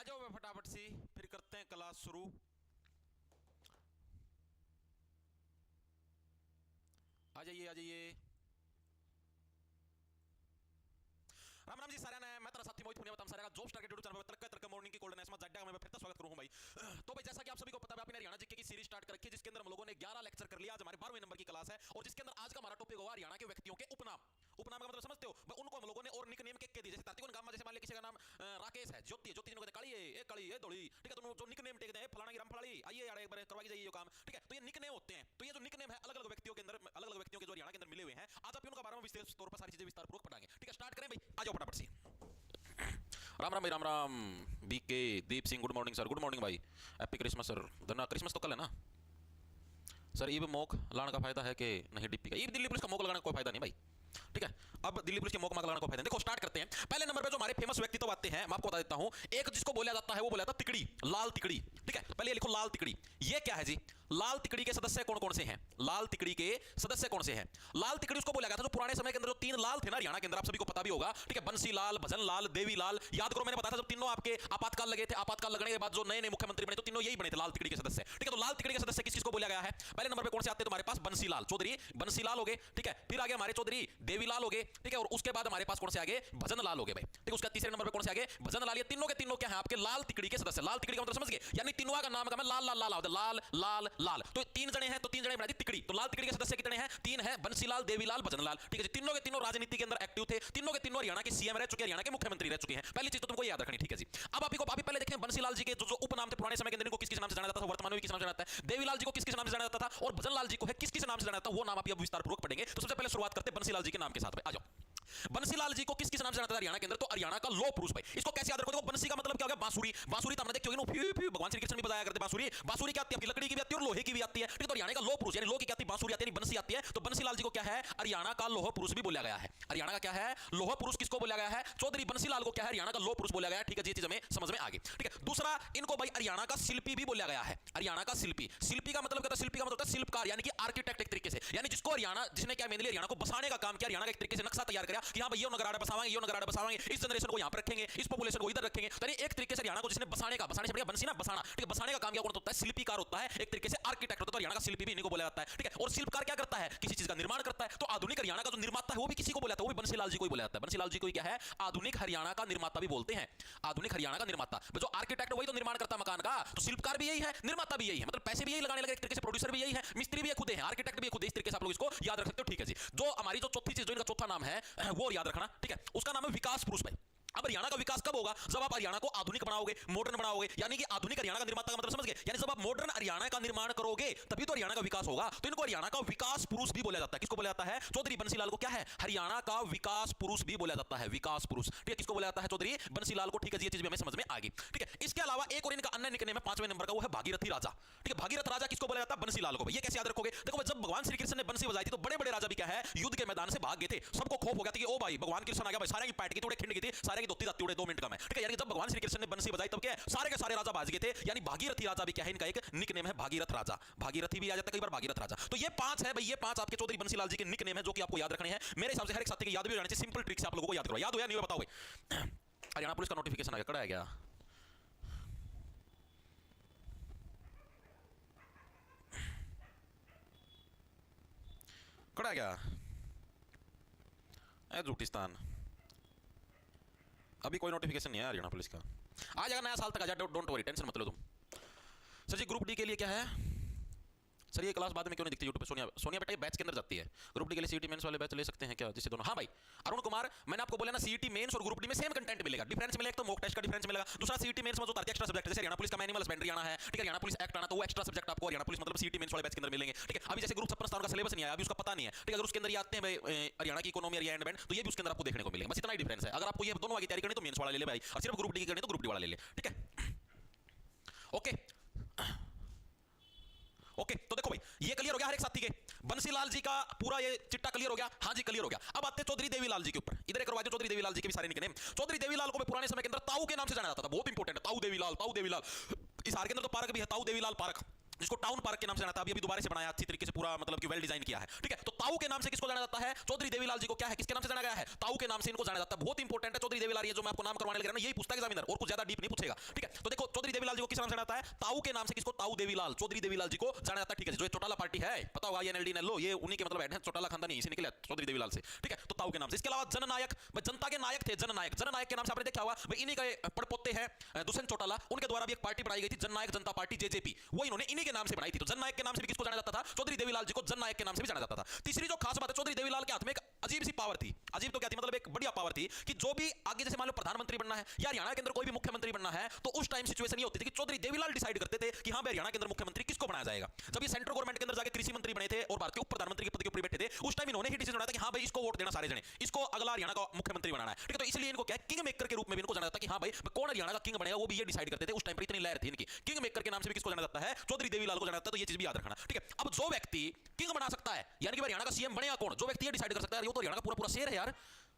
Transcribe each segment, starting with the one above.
आ जाओ फटाफट सी, फिर करते हैं क्लास शुरू। आ जाइए आ जाइए। राम राम जी सारे ने, मैं तेरा साथी मोहित पुनिया बताऊं सारे का जॉब स्टार के यूट्यूब चैनल पर तरक्का मॉर्निंग की कोल्ड नेस में जड्डा में फिर से स्वागत करूं भाई। तो भाई जैसा कि आप सभी को पता है, आपने हरियाणा जीके की सीरीज स्टार्ट कर रखी है, जिसके अंदर हम लोगों ने 11 लेक्चर कर लिया। आज हमारे 12वें नंबर की क्लास है और जिसके अंदर आज का हमारा टॉपिक होगा हरियाणा के व्यक्तियों के उपनाम। उपनाम का मतलब समझते हो, उनको हम लोगों ने और निकनेम के दिए। जैसे तातिकों गांव में जैसे मान लिया किसी का नाम राकेश है, ज्योति है, ज्योति जी को कहते काली है, ये काली है धोली, ठीक है। तो जो निकनेम टेक दे फलाना की राम फलाड़ी, आइए यार एक बार करवा के जाइए ये काम, ठीक है। तो ये निकनेम होते हैं। तो ये जो निकनेम है अलग अलग व्यक्तियों के अंदर, अलग अलग व्यक्तियों के जो हरियाणा के अंदर मिले हुए हैं, आज आप उनका बारे में विशेष तौर पर सारी चीजें विस्तार पूर्वक पढ़ाएंगे, ठीक है। स्टार्ट करें भाई, आ जाओ फटाफट से। राम राम भाई, Ram Ram. BK Deep Singh, good morning sir. Good morning भाई, हैप्पी क्रिसमस सर। धन्यवाद। क्रिसमस तो कल है ना सर। ईब मोक लाने का फायदा है कि नहीं? डिप्पी का ईब दिल्ली पुलिस का मोक लगाने का कोई फायदा नहीं भाई, ठीक है। अब दिल्ली पुलिस के मोक माक लगाने का फायदा। देखो स्टार्ट करते हैं। पहले नंबर पे जो हमारे फेमस व्यक्ति तो आते हैं, मैं आपको बता देता हूं। एक जिसको बोला जाता है वो बोला जाता है तिकड़ी, लाल तिकड़ी, ठीक है। पहले ये लिखो लाल तिकड़ी। ये क्या है जी? लाल तिकड़ी के सदस्य कौन कौन से हैं? लाल तिकड़ी के सदस्य कौन से हैं? लाल तिकड़ी उसको बोला गया था जो पुराने समय के अंदर जो तीन लाल थे ना हरियाणा के अंदर, आप सभी को पता भी होगा, ठीक है। बंसी लाल, भजन लाल, देवी लाल। याद करो मैंने बताया था जब तीनों आपके आपातकाल लगे थे, आपातकाल लगने के बाद जो नए नए मुख्यमंत्री बने तो तीनों यही बने थे लाल तिकड़ी के सदस्य, ठीक है। तो लाल तिकड़ी के सदस्य किस किस को बोला गया है? पहले नंबर पे कौन से आते हैं तुम्हारे पास? बंसी लाल चौधरी, बंसी लाल हो गए, ठीक है। फिर आगे हमारे चौधरी देवी लाल हो गए, ठीक है। और उसके बाद हमारे पास कौन से आगे? भजन लाल हो गए भाई, ठीक है। उसका तीसरे नंबर पे कौन से आगे? भजन लाल। ये तीनों के तीनों क्या है? आपके लाल तिकड़ी के सदस्य। लाल तिकड़ी का मतलब समझ गए? यानी तीनों का नाम का मैं लाल लाल लाल लाल लाल लाल। तो तीन जने हैं तो तीन जने बना दी तिकड़ी। तो लाल तिकड़ी के सदस्य कितने हैं? तीन है, बंसीलाल, देवीलाल, भजनलाल, ठीक है। तीनों के तीनों राजनीति के अंदर एक्टिव थे। तीनों के तीनों हरियाणा के सीएम रह चुके हैं, हरियाणा के मुख्यमंत्री रह चुके हैं। पहली चीज तो तुमको याद रखनी, ठीक है जी। अब आप पहले देखें बंसीलाल जी के जो उपनाम थे पुराने समय के अंदर, इनको किस किस नाम से जाना जाता था, वर्तमान में किस नाम से जाना जाता है? देवीलाल जी को किस किस नाम से जाना जाता था और भजनलाल जी को है किस किस नाम से जाना जाता है, वो नाम आप अब विस्तार पूर्वक पढ़ेंगे। तो सबसे पहले शुरुआत करते हैं बंसीलाल जी के नाम के साथ। आ जाओ। बंसीलाल जी को किस किस नाम से जाना था हरियाणा के अंदर? तो हरियाणा का लौह पुरुष भाई। इसको कैसे याद रखो? देखो बंसी का मतलब क्या हो गया? बांसुरी। बांसुरी तो हमने देखी होगी ना, फ्यू फ्यू भगवान श्री कृष्ण भी बजाया करते बांसुरी। बांसुरी क्या आती है? आपकी लकड़ी की भी आती है और लोहे की भी आती है, ठीक है। तो हरियाणा का लौह पुरुष यानी लोह की क्या आती है? बांसुरी आती है, बंसी आती है। तो बंसीलाल जी को क्या है? हरियाणा का लौह पुरुष भी बोला गया है। हरियाणा का क्या है? लौह पुरुष। किसको बोला गया है? चौधरी बंसीलाल को क्या है? हरियाणा का लौह पुरुष बोला गया है, ठीक है। ये चीज हमें समझ में आ गई, ठीक है। दूसरा, इनको भाई हरियाणा का शिल्पी भी बोला गया है। हरियाणा का शिल्पी। शिल्पी का मतलब क्या होता है? शिल्पी का मतलब होता है शिल्पकार यानी कि आर्किटेक्ट एक तरीके से, यानी जिसको हरियाणा, जिसने क्या मेनली हरियाणा को बसाने का काम किया, हरियाणा का एक तरीके से नक्शा तैयार किया कि हां भाई ये नगराड़ा बसावांगे, ये नगराड़ा बसावांगे, इस जनरेशन को यहां पर रखेंगे, इस पॉपुलेशन को इधर रखेंगे। तो एक तरीके से हरियाणा को जिसने बसाने का, बसाने से बढ़िया बंसी ना बसाना, ठीक है, बसाने का काम किया कौन होता है? शिल्पीकार होता है, एक तरीके से आर्किटेक्ट होता है। तो हरियाणा का शिल्पी भी इन्हीं को बोला जाता है, ठीक है। और शिल्पकार क्या करता है? किसी चीज का निर्माण करता है। तो आधुनिक हरियाणा का जो निर्माता है वो भी किसी को बोला जाता है? वो भी बंसीलाल जी को ही बोला जाता है। बंसीलाल जी को ही क्या है? आधुनिक हरियाणा का निर्माता भी बोलते हैं। आधुनिक हरियाणा का निर्माता, जो आर्किटेक्ट वही तो निर्माण करता है मकान का, तो शिल्पकार भी यही है, निर्माता भी यही है, मतलब पैसे भी यही लगाने लगे एक तरीके से, प्रोड्यूसर भी यही है, मिस्त्री भी खुद है, आर्किटेक्ट भी खुद है। इस तरीके से आप लोग इसको याद रख सकते हो, ठीक है जी। जो हमारी जो चौथी चीज, जो इनका चौथा नाम है वो याद रखना, ठीक है। उसका नाम है विकास पुरुष भाई। अब हरियाणा का विकास कब होगा? जब आप हरियाणा को आधुनिक बनाओगे, मॉडर्न बनाओगे, यानी कि आधुनिक हरियाणा का निर्माता का मतलब समझ गए? यानी जब आप मॉडर्न हरियाणा का निर्माण करोगे तभी तो हरियाणा का विकास होगा। तो इनको हरियाणा का विकास पुरुष भी बोला जाता है। किसको बोला जाता है? चौधरी बंसीलाल को क्या है? हरियाणा का विकास पुरुष भी बोला जाता है, विकास पुरुष, ठीक है। किसको बोला जाता है? चौधरी बंसीलाल को, ठीक है। ये चीज भी हमें समझ में आ गई, ठीक है। इसके अलावा एक और इनका अन्य निकनेम है 5वें नंबर का, वो है भागीरथी राजा, ठीक है। भागीरथ राजा किसको बोला जाता है? बंसीलाल को। ये कैसे याद रखोगे? देखो जब भगवान श्री कृष्ण ने बंसी बजाई थी तो बड़े बड़े राजा भी क्या है? युद्ध के मैदान से भाग गए थे। सबको खौफ हो गया था कि ओ भाई भगवान कृष्ण आ गया भाई, सारे की पैट की थोड़े खिंड गई थी, सारे की धोती दाती उड़े 2 मिनट में, ठीक है। यानी जब भगवान श्री कृष्ण ने बंसी बजाई तब क्या सारे के सारे राजा भाग गए थे। यानी भागीरथी राजा भी क्या है? इनका एक निकनेम है भागीरथ राजा। भागीरथी भी आ जाता है कई बार, भागीरथ राजा। तो ये 5 है भाई, ये 5 आपके चौधरी बंसीलाल जी के निकनेम है जो कि आपको याद रखने हैं। मेरे हिसाब से हर एक साथी के याद भी हो जाने चाहिए। सिंपल ट्रिक से आप लोगों को याद करो। याद हो या नहीं हो बताओ भाई। हरियाणा पुलिस का नोटिफिकेशन आ गया, कड़ा है क्या? कड़ा है क्या? झूठिस्तान अभी कोई नोटिफिकेशन नहीं है हरियाणा पुलिस का। आ जाएगा नया साल तक, आ जाए, डोंट वरी, टेंशन मत लो तुम। सर जी ग्रुप डी के लिए क्या है? सर ये क्लास बाद में क्यों नहीं दिखती यूट्यूब पे? सोनिया, सोनिया बेटा ये बैच के अंदर जाती है। ग्रुप डी के लिए सीईटी मेंस वाले बैच ले सकते हैं क्या? जिससे दोनों, हाँ भाई अरुण कुमार, मैंने आपको बोला ना सीईटी मेंस और ग्रुप डी में सेम कंटेंट मिलेगा। डिफरेंस मिलेगा, तो मॉक टेस्ट का डिफरेंस मिलेगा। दूसरा सीईटी मेंस में जो एक्स्ट्रा सब्जेक्ट, जैसे हरियाणा पुलिस का मैनुअल हस्बेंड्री आना है, ठीक है, हरियाणा पुलिस एक्ट आना, तो वो एक्स्ट्रा सब्जेक्ट आपको हरियाणा पुलिस मतलब सीईटी मेंस वाले बैच के अंदर मिलेंगे, ठीक है। अभी जैसे ग्रुप 56 का सिलेबस नहीं आया, अभी उसका पता नहीं है, ठीक है। अगर उसके अंदर ये आते हैं भाई हरियाणा की इकोनॉमी एरिया एंड बैंड, तो ये भी उसके अंदर आपको देखने को मिलेगा। बस इतना ही डिफरेंस है। अगर आपको ये दोनों की तैयारी करनी तो मेंस वाला ले ले भाई, और सिर्फ ग्रुप डी की करनी तो ग्रुप डी वाला ले ले, ठीक है। ओके ओके, तो देखो भाई ये क्लियर हो गया हर एक साथी के। बंसीलाल जी का पूरा ये चिट्टा क्लियर हो गया, हाँ जी क्लियर हो गया। अब आते हैं चौधरी देवीलाल जी के ऊपर। इधर करवा दो चौधरी देवीलाल जी के भी सारे निकनेम। चौधरी देवीलाल को पुराने समय के अंदर ताऊ के नाम से जाना जाता था, बहुत इंपॉर्टेंट है ताऊ देवीलाल, ताऊ देवीलाल। इस हार के अंदर तो पार्क भी है, ताऊ देवीलाल पार्क। जिसको टाउन पार्क के नाम से जाना था, अभी दोबारा से बनाया अच्छी तरीके से पूरा, मतलब कि वेल डिजाइन किया है, ठीक है। तो ताऊ के नाम से किसको जाना जाता है? चौधरी देवीलाल जी को क्या है, किसके नाम से जाना गया है? ताऊ के नाम से इनको जाना जाता है। बहुत इंपॉर्टेंट है चौधरी देवीलाल, ये जो मैं आपको नाम करवाने लग रहा हूं यही पूछता है एग्जामिनर, और कुछ ज्यादा डीप नहीं पूछेगा, ठीक है। तो देखो चौधरी देवीलाल जी को किस नाम से जाना जाता है? ताऊ के नाम से। किसको? ताऊ देवीलाल, चौधरी देवीलाल जी को जाना जाता है, ठीक है। जो चौटाला पार्टी है, पता होगा, एनएलडी ने लो, ये उन्हीं के मतलब हेड है, चौटाला खानदानी इसी निकले चौधरी देवीलाल से, ठीक है। तो ताऊ के नाम से। इसके अलावा जननायक, जनता के नायक थे, जननायक, जननायक के नाम से आपने देखा होगा भाई, इन्हीं के पड़पोते हैं दुष्यंत चौटाला, उनके द्वारा भी एक पार्टी बनाई गई थी, जननायक जनता पार्टी, जेजेपी, वो इन्होंने इन्हीं के नाम से बनाई थी। तो जननायक के नाम से भी किसको जाना जाता था? चौधरी देवीलाल जी को जननायक के नाम से भी जाना जाता था। तीसरी जो खास बात है, चौधरी देवीलाल के हाथ में एक अजीब सी पावर थी, अजीब तो क्या थी, मतलब एक बढ़िया पावर थी कि जो भी आगे जैसे मान लो प्रधानमंत्री बनना है या हरियाणा के अंदर कोई भी मुख्यमंत्री बनना है, तो उस टाइम सिचुएशन ये होती थी कि चौधरी देवीलाल डिसाइड करते थे कि हां हरियाणा के अंदर मुख्यमंत्री किसको बनाया जाएगा। जब ये सेंट्रल गवर्नमेंट के अंदर जाके कृषि मंत्री बने थे और भारत के उप प्रधानमंत्री के पद के ऊपर बैठे थे, उस टाइम इन्होंने ही डिसीजन बनाया था कि हां भाई इसको वोट देना सारे जने, इसको अगला हरियाणा का मुख्यमंत्री बनाना है, ठीक है। तो इसलिए इनको क्या किंग मेकर के रूप में भी इनको जाना जाता है कि हां भाई कौन हरियाणा का किंग बनेगा, वो भी ये डिसाइड करते थे। उस टाइम पर इतनी लहर थी इनकी, किंग मेकर के नाम से भी किसको जाना जाता है? चौधरी देवीलाल को जाना जाता है। तो ये चीज भी याद रखना, ठीक है। अब जो व्यक्ति किंग बना सकता है, यानी कि हरियाणा का सीएम बनेगा कौन, जो व्यक्ति ये डिसाइड कर सकता है, वो तो हरियाणा का पूरा पूरा शेर है यार,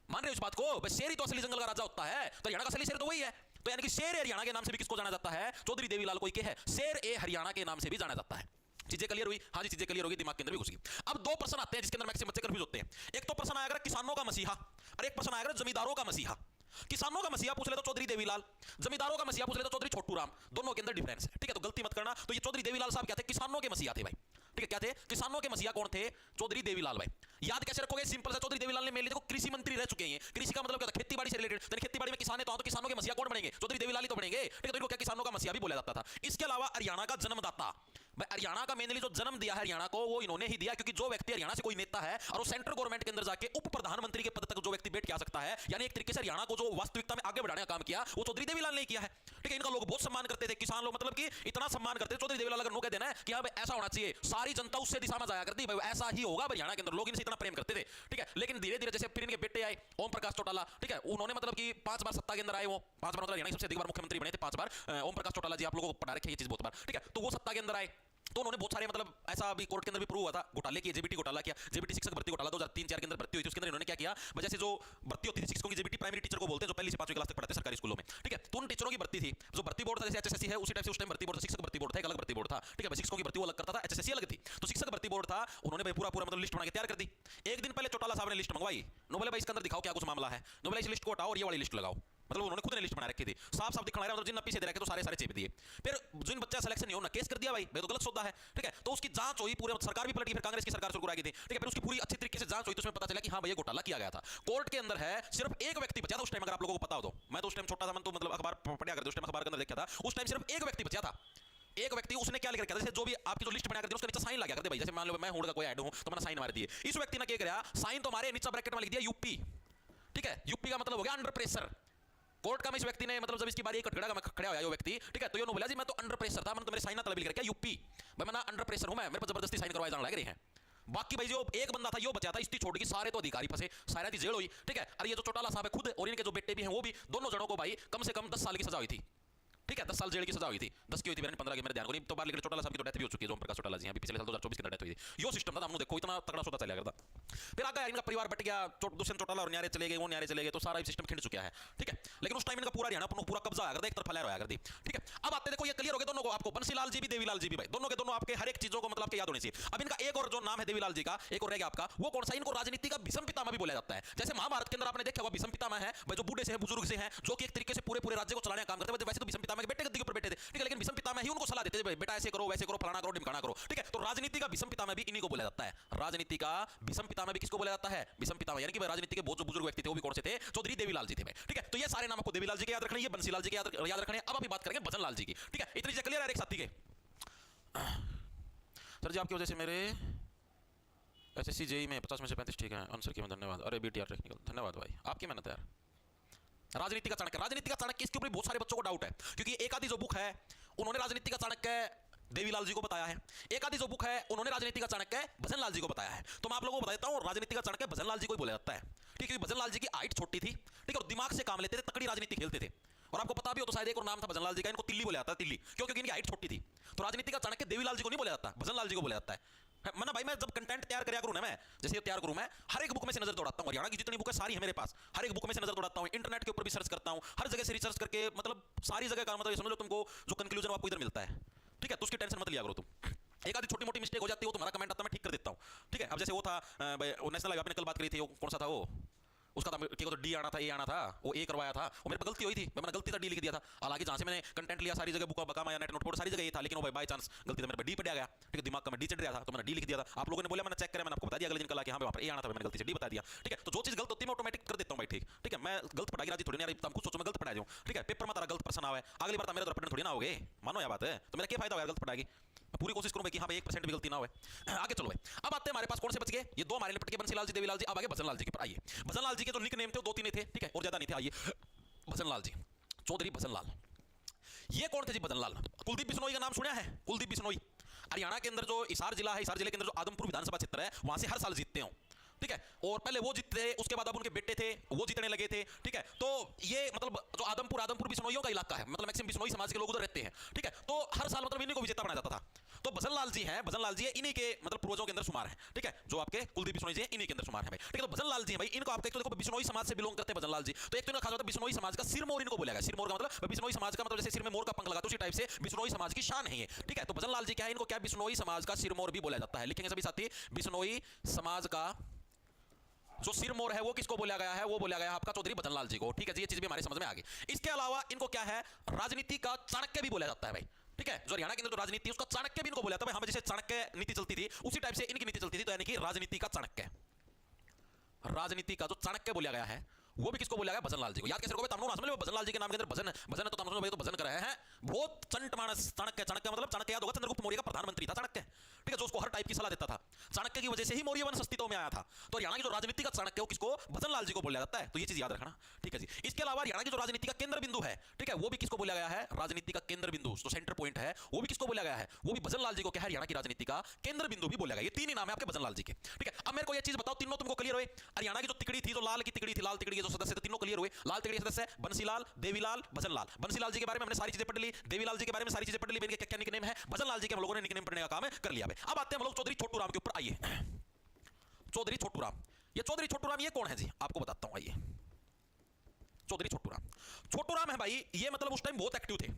मान रहे हो इस बात को? बस शेर ही तो असली जंगल का राजा होता है, तो हरियाणा का असली शेर तो वही है। तो यानी कि शेर ए हरियाणा के नाम से भी किसको जाना जाता है? चौधरी देवीलाल को ही है, शेर ए हरियाणा के नाम से भी जाना जाता है। चीजें क्लियर हुई? हाँ जी, चीजें क्लियर होगी, दिमाग के अंदर भी घुस गई। अब दो प्रश्न आते हैं जिसके अंदर मैक्सिमम बच्चे कंफ्यूज होते हैं। एक तो प्रश्न आएगा किसानों का मसीहा, और एक प्रश्न आएगा जमींदारों का मसीहा। किसानों का मसीहा पूछ ले तो चौधरी देवीलाल, जमींदारों का मसीहा पूछ ले तो चौधरी छोटू राम, दोनों के अंदर डिफरेंस है, ठीक है। तो गलती मत करना। तो ये चौधरी देवीलाल साहब क्या थे? किसानों के मसीहा थे भाई, ठीक है। क्या थे? किसानों के मसीहा कौन थे? चौधरी देवीलाल भाई। याद कैसे रखोगे? सिंपल है, चौधरी देवीलाल ने मेनली देखो कृषि मंत्री रह चुके हैं। कृषि का मतलब क्या था? खेती बाड़ी से रिलेटेड। तो खेती बाड़ी में किसान है तो किसानों के मसीहा कौन बनेंगे? चौधरी देवीलाल ही तो बनेंगे, ठीक है। तो इनको क्या किसानों का मसीहा भी बोला जाता था। इसके अलावा हरियाणा का जन्मदाता भाई, हरियाणा का मेनली जो जन्म दिया है हरियाणा को, वो इन्होंने ही दिया, क्योंकि जो व्यक्ति हरियाणा से कोई नेता है और वो सेंट्रल गवर्नमेंट के अंदर जाके उप प्रधानमंत्री के पद तक जो व्यक्ति बैठ के आ सकता है, यानी एक तरीके से हरियाणा को जो वास्तविकता में आगे बढ़ाने का काम किया, वो चौधरी देवीलाल ने किया है, ठीक है। इनका लोग बहुत सम्मान करते थे, किसान लोग मतलब कि इतना सम्मान करते थे। चौधरी देवीलाल अगर नो कह देना है कि हाँ ऐसा होना चाहिए, सारी जनता उससे दिशा में जाया करती भाई, ऐसा ही होगा हरियाणा के अंदर, लोग इनसे इतना प्रेम करते थे, ठीक है। लेकिन धीरे धीरे जैसे फिर इनके बेटे आए ओम प्रकाश चौटाला, ठीक है, उन्होंने मतलब कि 5 बार सत्ता के अंदर आए, वो 5 बार मतलब हरियाणा के सबसे अधिक बार मुख्यमंत्री बने थे, 5 बार। ओम प्रकाश चौटाला जी, आप लोगों को पढ़ा रखे ये चीज बहुत बार, ठीक है। तो वो सत्ता के अंदर आए तो उन्होंने बहुत सारे मतलब ऐसा अभी कोर्ट के अंदर भी प्रूव हुआ था, घोटाले किए, जेबीटी घोटाला किया, जेबीटी शिक्षक भर्ती घोटाला 2003-4 के अंदर भर्ती हुई थी। उसके अंदर इन्होंने क्या किया, जैसे जो भर्ती होती थी शिक्षकों की, जेबीटी प्राइमरी टीचर को बोलते हैं, जो पहली से 5वीं क्लास तक पढ़ते हैं सरकारी स्कूलों में, ठीक है। तो उन टीचरों की भर्ती थी, जो भर्ती बोर्ड था जैसे एचएसएससी है, उसी टाइप से उस टाइम भर्ती बोर्ड, शिक्षक भर्ती बोर्ड था, एक अलग भर्ती बोर्ड था, ठीक है। शिक्षकों की भर्ती वो अलग करता था, एचएसएससी अलग थी। तो शिक्षक भर्ती बोर्ड था, उन्होंने पूरा पूरा मतलब लिस्ट बना के तैयार कर दी। एक दिन पहले चौटाला साहब ने लिस्ट मंगवाई, नो बोले भाई इसके अंदर दिखाओ क्या कुछ मामला है, नो बोले इस लिस्ट को हटाओ और ये वाली लिस्ट लगाओ, मतलब उन्होंने खुद ने लिस्ट बना रखी थी, साफ साफ दिखा रहा है, जिन पीछे दे रखे तो सारे सारे चेप दिए। फिर जिन बच्चा सिलेक्शन नहीं हो ना, केस कर दिया भाई, तो गलत सौदा है, ठीक है। तो उसकी जांच हुई, पूरे सरकार भी पलटी, फिर कांग्रेस की सरकार शुरू कराई थी, ठीक है। फिर उसकी पूरी अच्छी तरीके से जांच हुई, तो उसमें पता चला कि हां भाई ये घोटाला किया गया था। कोर्ट के अंदर है सिर्फ एक व्यक्ति बचा था उस टाइम, अगर आप लोगों को पता हो तो। मैं तो उस टाइम छोटा था, मैं तो मतलब अखबार पढ़ा करते, उस टाइम अखबार के अंदर देखा था, उस टाइम सिर्फ एक व्यक्ति बचा था। एक व्यक्ति, उसने क्या लिख रखा था, जैसे जो भी आपकी जो लिस्ट बना कर दी उसके नीचे साइन लगा कर दे भाई, जैसे मान लो मैं हूं का कोई ऐड हूं तो मैंने साइन मार दिए। इस व्यक्ति ने क्या किया, साइन तो मारे, नीचे ब्रैकेट में लिख दिया यूपी, ठीक है। यूपी का मतलब हो गया अंडर प्रेशर। कोर्ट का में इस व्यक्ति ने मतलब जब इसकी बारी कटघड़ा का खड़ा हुआ ये व्यक्ति, ठीक है, तो ये बोला जी मैं तो अंडर प्रेशर था, मैंने तो मेरे साइन ना तलब लिख रखा है यूपी, भाई मैं ना अंडर प्रेशर हूं, मैं मेरे पर जबरदस्ती साइन करवाए जाने लग रहे हैं। बाकी भाई जो एक बंदा था यो बचा था, इस्ती छोड़ के सारे तो अधिकारी फंसे, सारा की जेल हुई, ठीक है। और ये जो चौटाला साहब है खुद और इनके जो बेटे भी हैं वो भी, दोनों जनों को भाई कम से कम 10 साल की सजा हुई थी, ठीक है। 10 साल जेल की सजा हुई थी, 10 की हुई थी, मैंने 15 की मेरे ध्यान को नहीं तो बाहर, लेकिन चौटाला साहब की तो डेथ भी हो चुकी है, ओम प्रकाश चौटाला जी अभी पिछले साल 2024 के अंदर डेथ हुई थी। यो सिस्टम था, हम देखो इतना तगड़ा सौदा चला करता। फिर आगे इनका परिवार बट गया, दुष्यंत चौटाला और न्यारे चले गए, वो न्यारे चले गए, तो सारा सिस्टम खिंड चुका है, ठीक है। लेकिन उस टाइम इनका पूरा हरियाणा पूरा कब्जा आया करता, एक तरफ फैला कर दी, ठीक है। अब आते देखो ये क्लियर हो गया दोनों को, आपको बंसीलाल जी भी देवीलाल जी भी भाई, दोनों के दोनों आपके हर एक चीजों को मतलब आपके याद होनी चाहिए। अब इनका एक और जो नाम है देवीलाल जी का, एक और रह गया आपका, वो कौन सा, इनको राजनीति का भीष्म पितामह भी बोला जाता है। जैसे महाभारत के अंदर आपने देखा होगा भीष्म पितामह है भाई, जो बूढ़े से हैं, बुजुर्ग से हैं, जो कि एक तरीके से पूरे पूरे राज्य को चलाने का काम करते हैं। वैसे तो भीष्म पितामह के बेटे गद्दी के ऊपर बैठे थे, ठीक है, लेकिन भीष्म पितामह ही उनको सलाह देते थे, बेटा ऐसे करो वैसे करो, फलाना करो ढिमकाना करो, ठीक है। तो राजनीति का भीष्म पितामह भी इन्हीं को बोला जाता है। राजनीति का भीष्म पितामह भी किसको बोला जाता है? भीष्म पितामह, यानी कि राजनीति के बहुत जो बुजुर्ग व्यक्ति थे वो भी कौन से थे? चौधरी देवीलाल जी थे, ठीक है। तो ये सारे नाम आपको देवीलाल जी के याद रखने, ये बंसीलाल जी के याद रखने। अब अभी बात करेंगे भजनलाल जी की, ठीक है। इतनी चीजें क्लियर है एक साथी के? सर जी आपकी वजह से मेरे एसएससी जेई में 50 में से 35 ठीक है आंसर किया, धन्यवाद। अरे बीटीआर टेक्निकल, धन्यवाद भाई, आपकी मेहनत है यार। राजनीति का चाणक्य, राजनीति का चाणक्य, इसके ऊपर बहुत सारे बच्चों को डाउट है, क्योंकि एक आधी जो बुक है उन्होंने राजनीति का चाणक्य देवीलाल जी को बताया है, एक आधी जो बुक है उन्होंने राजनीति का चाणक्य भजनलाल जी को बताया है। तो मैं आप लोगों को बताता हूं, राजनीति का चाणक्य भजनलाल जी को ही बोला जाता है, ठीक है। भजनलाल जी की हाइट छोटी थी, ठीक है, और दिमाग से काम लेते थे, तकड़ी राजनीति खेलते थे। और आपको पता भी हो तो शायद एक और नाम था भजनलाल जी का, इनको तिल्ली बोला जाता है, तिल्ली क्यों? क्योंकि इनकी हाइट छोटी थी। तो राजनीति का चाणक्य देवीलाल जी को नहीं बोला जाता, भजनलाल जी को बोला जाता है। मैं ना भाई, मैं जब कंटेंट तैयार करा करूं ना, मैं जैसे तैयार करूं, मैं हर एक बुक में से नजर दौड़ाता हूं। हरियाणा की जितनी बुक है सारी है मेरे पास, हर एक बुक में से नजर दौड़ाता हूं, इंटरनेट के ऊपर भी सर्च करता हूं, हर जगह से रिसर्च करके, मतलब सारी जगह का मतलब ये समझ लो तुमको जो कंक्लूजन आपको इधर मिलता है, ठीक है। तो उसकी टेंशन मत लिया करो तुम। एक आधी छोटी मोटी मिस्टेक हो जाती है, वो तुम्हारा कमेंट आता है, मैं ठीक कर देता हूँ, ठीक है। अब जैसे वो था वो नेशनल हाईवे आपने कल बात करी थी, वो कौन सा था वो, उसका था कि तो डी आना था, ए आना था, वो ए करवाया था, वो मेरे पर गलती हुई थी, मैंने गलती से डी लिख दिया था। हालांकि जहां से मैंने कंटेंट लिया सारी जगह बुका बका माया नेट नोट सारी जगह ये था, लेकिन वो बाय चांस गलती से मेरे पे डी पे आ गया, ठीक है, दिमाग का मैं डी चढ़ गया था, तो मैंने डी लिख दिया था। आप लोगों ने बोला, मैंने चेक करा, मैंने आपको बता दिया अगले दिन कल कि हाँ वहां पर ए आना था, मैंने गलती से डी बता दिया, ठीक है। तो जो चीज गलत होती है मैं ऑटोमेटिक कर देता हूं भाई, ठीक है। मैं गलत पढ़ा के राजी थोड़ी नहीं, तुम खुद सोचो मैं गलत पढ़ा जाऊं, ठीक है। पेपर में तारा गलत प्रश्न आवे, अगली बार मेरे रिप्रेजेंट थोड़ी ना होगे, मानो यह बात है, तो मेरा क्या फायदा होगा गलत पढ़ाएगी। पूरी कोशिश करूं भाई कि हाँ भाई 1% भी गलती ना हो। आगे चलो भाई, अब आते हैं हमारे पास कौन से बच गए, ये दो हमारे निपट के, बंसीलाल जी, देवीलाल जी। अब आगे भजन लाल जी के पर आइए। भजन लाल जी के तो निक नेम थे, दो तीन थे, ठीक है, और ज्यादा नहीं थे। आइए भजन लाल जी, चौधरी भजन लाल, ये कौन थे जी भजन लाल? कुलदीप बिश्नोई का नाम सुना है? कुलदीप बिश्नोई हरियाणा के अंदर जो हिसार जिला है, हिसार जिले के अंदर जो आदमपुर विधानसभा क्षेत्र है, वहां से हर साल जीतते हो, ठीक है। और पहले वो जीतते थे, उसके बाद अब उनके बेटे थे वो जीतने लगे थे, ठीक है। तो ये मतलब जो आदमपुर बिश्नोइयों का इलाका है, मतलब मैक्सिमम बिश्नोई समाज के लोग उधर रहते हैं, ठीक है। तो हर साल मतलब इन्हीं को विजेता बनाया जाता था। तो भजन लाल जी हैं, भजन लाल जी इन्हीं के मतलब पूर्वजों के अंदर शुमार है, ठीक है। जो आपके कुलदीप बिश्नोई जी हैं, इन्हीं के अंदर शुमार है भाई, ठीक है। तो भजन लाल जी भाई, इनको आप देखो देखो बिश्नोई समाज से बिलोंग करते हैं भजन लाल जी। तो एक तो इनका खास होता है बिश्नोई समाज का सिरमौर, इनको बोला गया सिरमौर का मतलब बिश्नोई समाज का मतलब जैसे सिर में मोर का पंख लगा, तो उसी टाइप से बिश्नोई समाज की शान है ये, ठीक है। तो भजन लाल जी क्या है, इनको क्या बिश्नोई समाज का सिरमौर भी बोला जाता है। लिखेंगे सभी साथी, बिश्नोई समाज का जो सिरमौर है वो किसको बोला गया है? वो बोला गया है आपका चौधरी भजन लाल जी को, ठीक है जी। ये चीज भी हमारे समझ में आ गई। इसके अलावा इनको क्या है, राजनीति का चाणक्य भी बोला जाता है भाई, ठीक है। जो हरियाणा के अंदर जो राजनीति उसका चाणक्य भी इनको बोला जाता है। हम जैसे चाणक्य नीति चलती थी उसी टाइप से इनकी नीति चलती थी, तो यानी कि राजनीति का चाणक्य, राजनीति का जो चाणक्य बोला गया है वो भी किसको बोला गया? भजन लाल जी को। याद कैसे रखोगे? तमनो ना समझ लो, भजन लाल जी के नाम के अंदर भजन भजन है, तो तमनो भाई तो भजन कर रहे हैं। बहुत चंट मानस चाणक्य, चाणक्य मतलब चाणक्य याद होगा, चंद्रगुप्त मौर्य का प्रधानमंत्री था चाणक्य, ठीक है, जो उसको हर टाइप की सलाह देता था। चाणक्य की वजह से ही मौर्य वंश अस्तित्व में आया था। तो हरियाणा की जो राजनीति का चाणक्य वो किसको? भजन लाल जी को बोला जाता है, तो ये चीज याद रखना, ठीक है जी। इसके अलावा हरियाणा की जो राजनीति का केंद्र बिंदु है, ठीक है, वो भी किसको बोला गया है? राजनीति का केंद्र बिंदु, जो सेंटर पॉइंट है वो भी किसको बोला गया है? वो भी भजन लाल जी को क्या है, हरियाणा की राजनीति का केंद्र बिंदु भी बोला गया। ये तीन ही नाम है आपके भजन लाल जी के, ठीक है। अब मेरे को ये चीज बताओ, तीनों तुमको क्लियर हुए? हरियाणा की जो तिकड़ी थी, जो लाल की तिकड़ी थी, लाल तिकड़ी के जो सदस्य थे तीनों क्लियर हुए? लाल तिकड़ी सदस्य बंसीलाल, देवीलाल, भजन लाल। बंसीलाल जी के बारे में हमने सारी चीजें पढ़ ली, देवीलाल जी के बारे में सारी चीजें पढ़ ली, इनके क्या क्या निकनेम है। भजन लाल जी के हम लोगों ने निकनेम पढ़ने का काम कर लिया। अब आते हैं हम लोग चौधरी छोटू राम के ऊपर। आइए चौधरी छोटू राम, ये चौधरी छोटू राम ये कौन है जी? आपको बताता हूं। आइए चौधरी छोटू राम, छोटू राम है भाई, ये मतलब उस टाइम बहुत एक्टिव थे,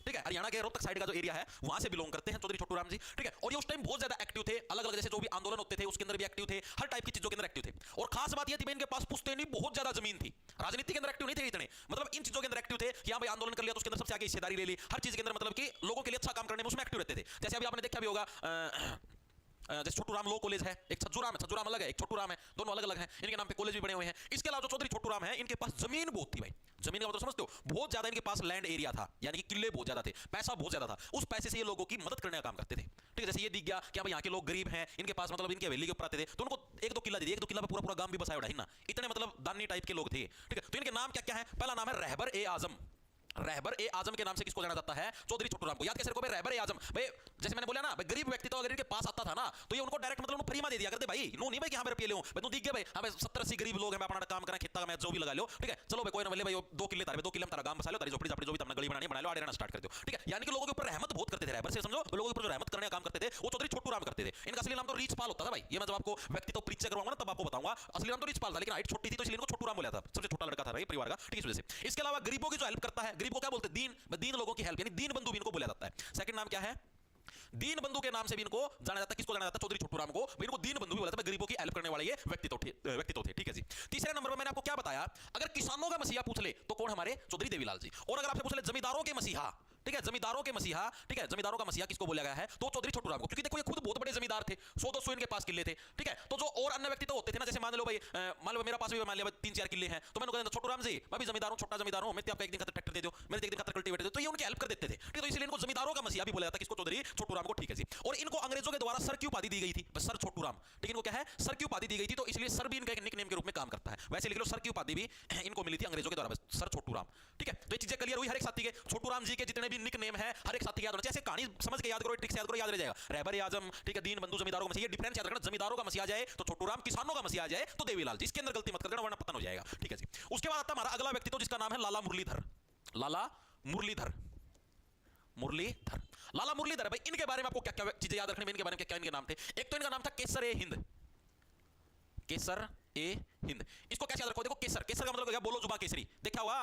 ठीक है। हरियाणा के रोहतक साइड का जो एरिया है वहां से बिलोंग करते हैं चौधरी छोटू राम जी, ठीक है। और ये उस टाइम बहुत ज्यादा एक्टिव थे, अलग अलग जैसे जो भी आंदोलन होते थे उसके अंदर भी एक्टिव थे, हर टाइप की चीजों के अंदर एक्टिव थे। और खास बात ये थी इनके पास पुश्तैनी बहुत ज्यादा जमीन थी, राजनीति के अंदर एक्टिव नहीं थे इतने, मतलब इन चीजों के अंदर एक्टिव थे कि हाँ भाई आंदोलन कर लिया तो उसके अंदर सबसे आगे हिस्सेदारी ले ली, हर चीज के अंदर मतलब कि लोगों के लिए अच्छा काम करने में उसमें एक्टिव रहते थे। जैसे अभी आपने देखा भी होगा जैसे छोटू राम लॉ कॉलेज है, एक छज्जू राम है, छज्जू राम अलग है, एक छोटू राम है, दोनों अलग अलग हैं, इनके नाम पे कॉलेज भी बने हुए हैं। इसके अलावा जो चौधरी छोटू राम है इनके पास जमीन बहुत थी भाई, जमीन का मतलब समझते हो, बहुत ज्यादा इनके पास लैंड एरिया था, यानी कि किले बहुत ज्यादा थे, पैसा बहुत ज्यादा था। उस पैसे से ये लोगों की मदद करने का काम करते थे, ठीक है। जैसे ये दिख गया कि भाई यहाँ के लोग गरीब हैं, इनके पास मतलब इनके हवेली के ऊपर आते थे, तो उनको एक दो किला दे दिया, एक दो किला पे पूरा पूरा गांव भी बसाया उड़ा ही ना, इतने मतलब दानी टाइप के लोग थे, ठीक है। तो इनके नाम क्या क्या है? पहला नाम है रहबर ए आजम, रहबर ए आजम के नाम से किसको जाना जाता है? चौधरी छोटू राम को। याद कैसे रखो भाई? रहबर ए आजम भाई, जैसे मैंने बोला ना भाई, गरीब व्यक्ति तो अगर इनके पास आता था ना तो ये उनको डायरेक्ट मतलब फ्री में दे दिया करते भाई, नो नहीं भाई कि हां मेरे पे ले भाई, तू दिख गया भाई, हां भाई 70-80 गरीब लोग हैं, मैं अपना काम करें, खेत का मैं जो भी लगा लो, ठीक है, चलो भाई कोई ना बोले भाई 2 किले तारे, 2 किले में तारा गांव बसा लो, तारी झोपड़ी झोपड़ी जो भी तुमने गली बनानी बना लो, आड़े रहना स्टार्ट कर दो, ठीक है। यानी कि लोगों के ऊपर रहमत बहुत करते थे रहबर से, समझो लोगों के ऊपर जो रहमत करने का काम करते थे वो चौधरी छोटू राम करते थे। इनका असली नाम तो रीचपाल होता था भाई, ये मैं जब आपको व्यक्तित्व परिचय करवाऊंगा ना तब आपको बताऊंगा, असली नाम तो रीचपाल था, लेकिन हाइट छोटी थी तो इसलिए इनको छोटू राम बोला था, सबसे छोटा लड़का था भाई परिवार का, ठीक है, इस वजह से। इसके अलावा गरीबों की जो हेल्प करता है, गरीब को क्या बोलते हैं? दीन लोगों की हेल्प, यानी दीन बंधु भी इनको बोला जाता है। सेकंड नाम क्या है? दीन बंधु के नाम से भी इनको जाना जाता है। किसको जाना जाता है? चौधरी छोटू राम को इनको दीन बंधु भी बोला जाता है, गरीबों की हेल्प करने वाले ये व्यक्तित्व थे, ठीक है जी। तीसरे नंबर पर मैंने आपको क्या बताया, अगर किसानों का मसीहा पूछ ले तो कौन? हमारे चौधरी देवीलाल जी। और अगर आपसे पूछ ले जमींदारों के मसीहा, ठीक है, जमींदारों के मसीहा, ठीक है, जमींदारों का मसीहा किसको बोला गया है? तो चौधरी छोटू राम को, क्योंकि देखो ये खुद बहुत बड़े जमींदार थे, 100-200 इनके पास किले थे, ठीक है। तो जो और अन्य व्यक्ति तो होते थे ना, जैसे मान लो भाई, मान लो मेरा पास भी मान लिया 3-4 किले हैं, तो मैंने कहता छोटू राम जी मैं भी जमींदार हूं, छोटा जमींदार हूं, मैं आपको एक दिन का ट्रैक्टर दे दो, मेरे एक दिन का कल्टीवेटर दे दो, तो ये उनकी हेल्प कर देते थे, ठीक है। तो इसलिए इनको जमींदारों का मसीहा भी बोला जाता है, किसको? चौधरी छोटू राम को, ठीक है जी। और इनको अंग्रेजों के द्वारा सर की उपाधि दी गई थी, सर छोटू राम, ठीक है। इनको क्या है? सर की उपाधि दी गई थी, तो इसलिए सर भी इनका एक निकनेम के रूप में काम करता है। वैसे लिख लो, सर की उपाधि भी इनको मिली थी अंग्रेजों के द्वारा, सर छोटू राम, ठीक है। तो ये चीजें क्लियर हुई हर एक साथी के। छोटू राम जी के जितने भी निकनेम है हर एक साथी के याद होना चाहिए, ऐसे कहानी समझ के याद करो, ट्रिक से याद करो, याद रह जाएगा। रहबर ए आजम, ठीक है, दीन बंधु जमींदारों का मसीहा, डिफरेंस याद रखना, जमींदारों का मसीहा जाए तो छोटू राम, किसानों का मसीहा जाए तो देवीलाल जी, इसके अंदर गलती मत कर देना वरना पतन हो जाएगा, ठीक है जी। उसके बाद आता हमारा अगला व्यक्ति तो जिसका नाम है लाला मुरलीधर, लाला मुरलीधर, मुरलीधर, लाला मुरलीधर भाई, इनके बारे में आपको क्या क्या चीजें याद रखनी है, इनके बारे में क्या क्या इनके नाम थे? एक तो इनका नाम था केसर ए हिंद, केसर ए हिंद। इसको कैसे याद रखो? देखो केसर, केसर का मतलब क्या? बोलो जुबा केसरी, देखा हुआ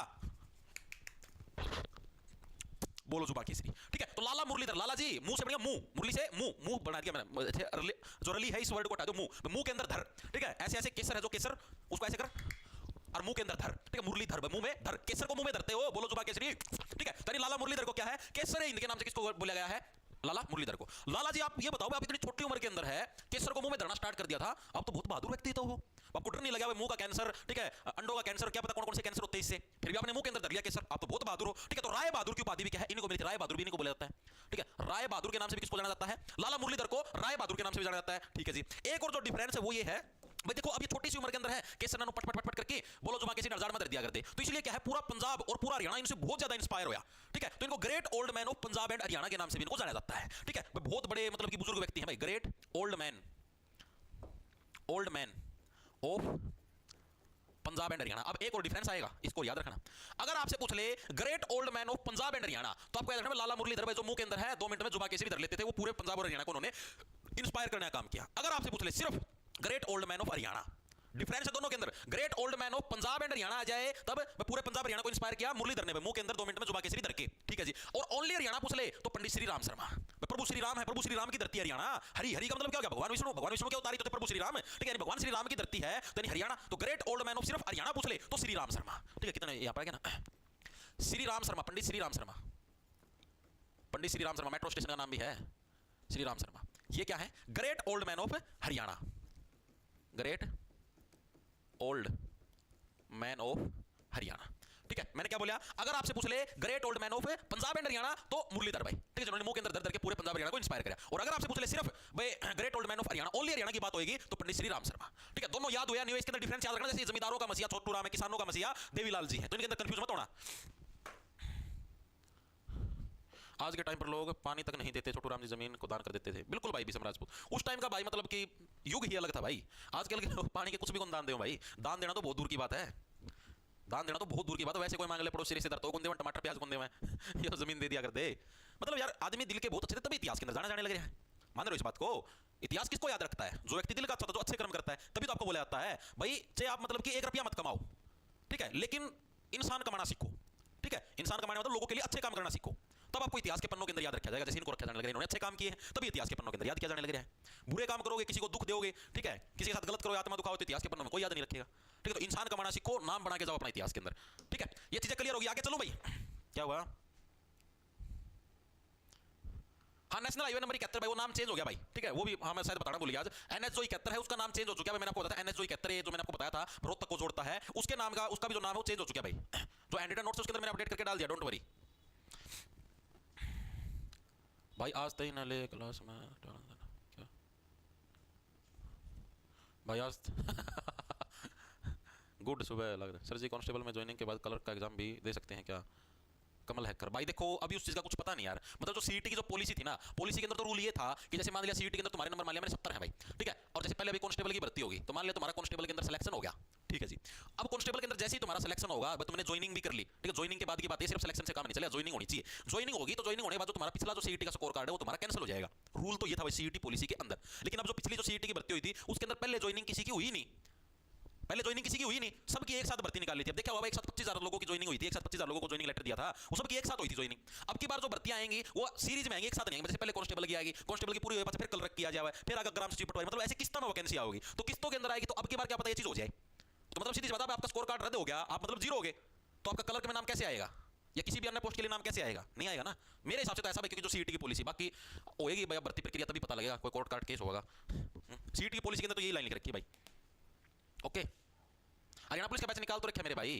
बोलो जुबा केसरी। ठीक है, तो लाला मुरलीधर, लाला जी मुंह से बढ़िया मुंह, मुरली से मुंह, मुंह बना दिया मैंने, जो रली है इस वर्ड को हटा दो, मुंह, मुंह के अंदर धर। ठीक है, ऐसे ऐसे केसर है जो केसर, उसको ऐसे कर और मुंह के अंदर धर। ठीक है, मुरलीधर मुंह में धर, केसर को मुंह में धरते हो, बोलो जुबा केसरी। ठीक है, यानी लाला मुरलीधर को क्या है, केसर हिंद के नाम से किसको बोला गया है, लाला मुरलीधर को। लाला जी आप ये बताओ, आप इतनी छोटी उम्र के अंदर है, केसर को मुंह में धरना स्टार्ट कर दिया था, आप तो बहुत बहादुर व्यक्ति तो हो, आपको डर नहीं लगा मुंह का कैंसर, ठीक है, अंडों का कैंसर, क्या पता कौन कौन से कैंसर होते हैं इससे, फिर भी आपने मुंह के अंदर धर लिया केसर, आप तो बहुत बहादुर हो। ठीक है, तो राय बहादुर की उपाधि भी क्या है, इनको मिली थी, राय बहादुर भी इनको बोला जाता है। ठीक है, राय बहादुर के नाम से भी किसको जाना जाता है, लाला मुरलीधर को राय बहादुर के नाम से भी जाना जाता है। ठीक है जी, एक और जो डिफरेंस है वो ये है भाई, देखो अब ये छोटी सी उम्र के अंदर है, केसर नानू पट पट पट पट करके बोलो जुबा केसरी नरजाड़ में धर दिया करते, तो इसलिए क्या है, पूरा पंजाब और पूरा हरियाणा इनसे बहुत ज्यादा इंस्पायर होया। ठीक है, तो इनको great old man of Punjab and Haryana के नाम से भी इनको जाना जाता है। ठीक है, बहुत बड़े मतलब कि बुजुर्ग व्यक्ति हैं भाई, great old man of Punjab and Haryana. अब एक और डिफरेंस आएगा, इसको याद रखना, अगर आपसे पूछ ले great old man of Punjab and Haryana, तो आपको याद रखना लाला मुरलीधर भाई जो मुंह के अंदर है, 2 मिनट में जुबा केसरी भी धर लेते थे, वो पूरे पंजाब और हरियाणा को उन्होंने इंस्पायर करने का काम किया। अगर आपसे पूछ ले सिर्फ great old man of Haryana, difference है दोनों के अंदर, great old man of Punjab and Haryana आ जाए तब पूरे पंजाब हरियाणा को इंस्पायर किया मुरलीधर ने मुंह के अंदर 2 मिनट में जुबा केसरी धर के। ठीक है जी, और ओनली हरियाणा पूछ ले तो पंडित श्री राम शर्मा, प्रभु श्री राम है, प्रभु श्री राम की धरती है हरियाणा। हरि हरि का मतलब क्या हो गया, भगवान विष्णु, भगवान विष्णु के अवतारी तो थे प्रभु श्री राम। ठीक है, भगवान श्री राम की धरती है तो हरियाणा, तो ग्रेट ओल्ड मैन ऑफ सिर्फ हरियाणा पूछ ले तो श्री राम शर्मा। ठीक है, कितने यहाँ पर ना, श्री राम शर्मा, पंडित श्री राम शर्मा, पंडित श्री राम शर्मा, मेट्रो स्टेशन का नाम भी है श्री राम शर्मा। ये क्या है, great old man of Haryana, great old man of Haryana. ठीक है, मैंने क्या बोला, अगर आपसे पूछ ले great old man of Punjab and Haryana तो मुरलीधर भाई। ठीक है, जिन्होंने मुंह के अंदर धर धर के पूरे पंजाब हरियाणा को इंस्पायर किया। और अगर आपसे पूछ ले सिर्फ भाई great old man of Haryana, only Haryana की बात होगी तो पंडित श्री राम शर्मा। ठीक है, दोनों याद हुआ नहीं, इसके अंदर डिफरेंस याद रखना, जैसे जमींदारों का मसीहा छोटू राम है, किसानों का मसीहा देवीलाल जी है, तो इनके अंदर कंफ्यूज मत होना। आज के टाइम पर लोग पानी तक नहीं देते, छोटू राम जी जमीन को दान कर देते थे, बिल्कुल भाई बिशम राजपूत, उस टाइम का भाई मतलब कि युग ही अलग था भाई। आजकल के पानी के कुछ भी कौन दान दे भाई, दान देना तो बहुत दूर की बात है, दान देना तो बहुत दूर की बात है। वैसे कोई मांग ले पड़ोसी रिश्तेदार तो कौन दे, टमाटर प्याज कौन दे, ये जमीन दे दिया कर दे। मतलब यार आदमी दिल के बहुत अच्छे थे, तभी इतिहास के अंदर जाने लगे हैं, मान रहे हो इस बात को। इतिहास किसको याद रखता है, जो व्यक्ति दिल का अच्छा था, जो अच्छे कर्म करता है, तभी तो आपको बोला जाता है भाई चाहे आप मतलब कि 1 रुपया मत कमाओ, ठीक है, लेकिन इंसान कमाना सीखो। ठीक है, इंसान कमाने मतलब लोगों के लिए अच्छे काम करना सीखो, तब आपको इतिहास के पन्नों के अंदर याद रखा जाएगा। जैसे इनको रखा जाने लग रहा है, इन्होंने अच्छे काम किए हैं तभी इतिहास के पन्नों के अंदर याद किया जाने लग रहा है। बुरे काम करोगे, किसी को दुख दोगे, ठीक है, किसी के साथ गलत करोगे, आत्मा दुखाओ, तो इतिहास के पन्नों में कोई याद नहीं रखेगा। ठीक है, तो इंसान कमाना सीखो, नाम बना के जाओ अपना इतिहास के अंदर। ठीक है, ये चीजें क्लियर होगी, आगे चलो भाई। क्या हुआ, हाँ नेशनल हाईवे नंबर 71 भाई, वो नाम चेंज हो गया भाई। ठीक है, वो भी हमें शायद बताना भूल गया आज, एनएच जो 71 है उसका नाम चेंज हो चुका है। मैंने आपको बताया एनएच जो 71 है, जो मैंने आपको बताया था रोहतक को जोड़ता है, उसके नाम का, उसका भी जो नाम है वो चेंज हो चुका है भाई। जो एंड्रॉइड नोट्स उसके अंदर मैंने अपडेट करके डाल दिया, डोंट वरी भाई। आज तक ना ले क्लास में क्या भाई, आज गुड सुबह लग रहा है सर जी, कांस्टेबल में ज्वाइनिंग के बाद क्लर्क का एग्जाम भी दे सकते हैं क्या, कमल हैकर भाई। देखो अभी उस चीज का कुछ पता नहीं यार, मतलब जो सीईटी की जो पॉलिसी थी ना, पॉलिसी के अंदर तो रूल ये था कि जैसे मान लिया सीईटी के अंदर तुम्हारे नंबर मान लिया मैंने 70 है भाई, ठीक है, और जैसे पहले अभी कांस्टेबल की भर्ती होगी तो मान लिया तुम्हारा कांस्टेबल के अंदर सिलेक्शन हो गया, ठीक है जी। अब कांस्टेबल के अंदर जैसे ही तुम्हारा सिलेक्शन होगा, तुमने ज्वाइनिंग भी कर ली, ठीक है, ज्वाइनिंग के बाद की बात है, सिर्फ सिलेक्शन से काम नहीं चलेगा, ज्वाइनिंग होनी चाहिए। ज्वाइनिंग होगी तो ज्वाइनिंग होने के बाद जो तुम्हारा पिछला जो सीईटी का स्कोर कार्ड है वो तुम्हारा कैंसिल हो जाएगा। रूल तो ये था भाई सीईटी पॉलिसी के अंदर, लेकिन अब जो पिछली जो सीईटी की भर्ती हुई थी उसके अंदर पहले ज्वाइनिंग किसी की हुई नहीं, पहले ज्वाइनिंग किसी की हुई नहीं, सबकी एक साथ भर्ती निकाल ली थी। अब देखा होगा एक साथ 25,000 लोगों की ज्वाइनिंग हुई थी, एक साथ 25,000 लोगों को ज्वाइनिंग लेटर दिया था, वो सबकी एक साथ हुई थी ज्वाइनिंग। अब की बार जो भर्तियां आएंगी वो सीरीज में आएंगी, एक साथ नहीं आएंगी। जैसे पहले कांस्टेबल की आएगी, कांस्टेबल की पूरी हुई, फिर क्लर्क की आ जाए, फिर आगे ग्राम सचिव पटवारी, मतलब ऐसे किस्तों में वैकेंसी आओगी, तो किस्तों के अंदर आएगी। तो अब की बार क्या पता ये चीज हो जाए, तो मतलब सीधी सी बात है, आपका स्कोर कार्ड रद्द हो गया, आप मतलब जीरो हो गए, तो आपका क्लर्क में नाम कैसे आएगा, या किसी भी अन्य पोस्ट के लिए नाम कैसे आएगा, नहीं आएगा ना। मेरे हिसाब से तो ऐसा भाई, क्योंकि जो सीईटी की पॉलिसी बाकी होएगी भाई, भर्ती प्रक्रिया तभी पता लगेगा, कोई कोर्ट कार्ड केस होगा। सीईटी की पॉलिसी के अंदर तो यही लाइन लिख रखी है भाई। ओके, हरियाणा पुलिस का बैच निकाल तो रखा है मेरे भाई,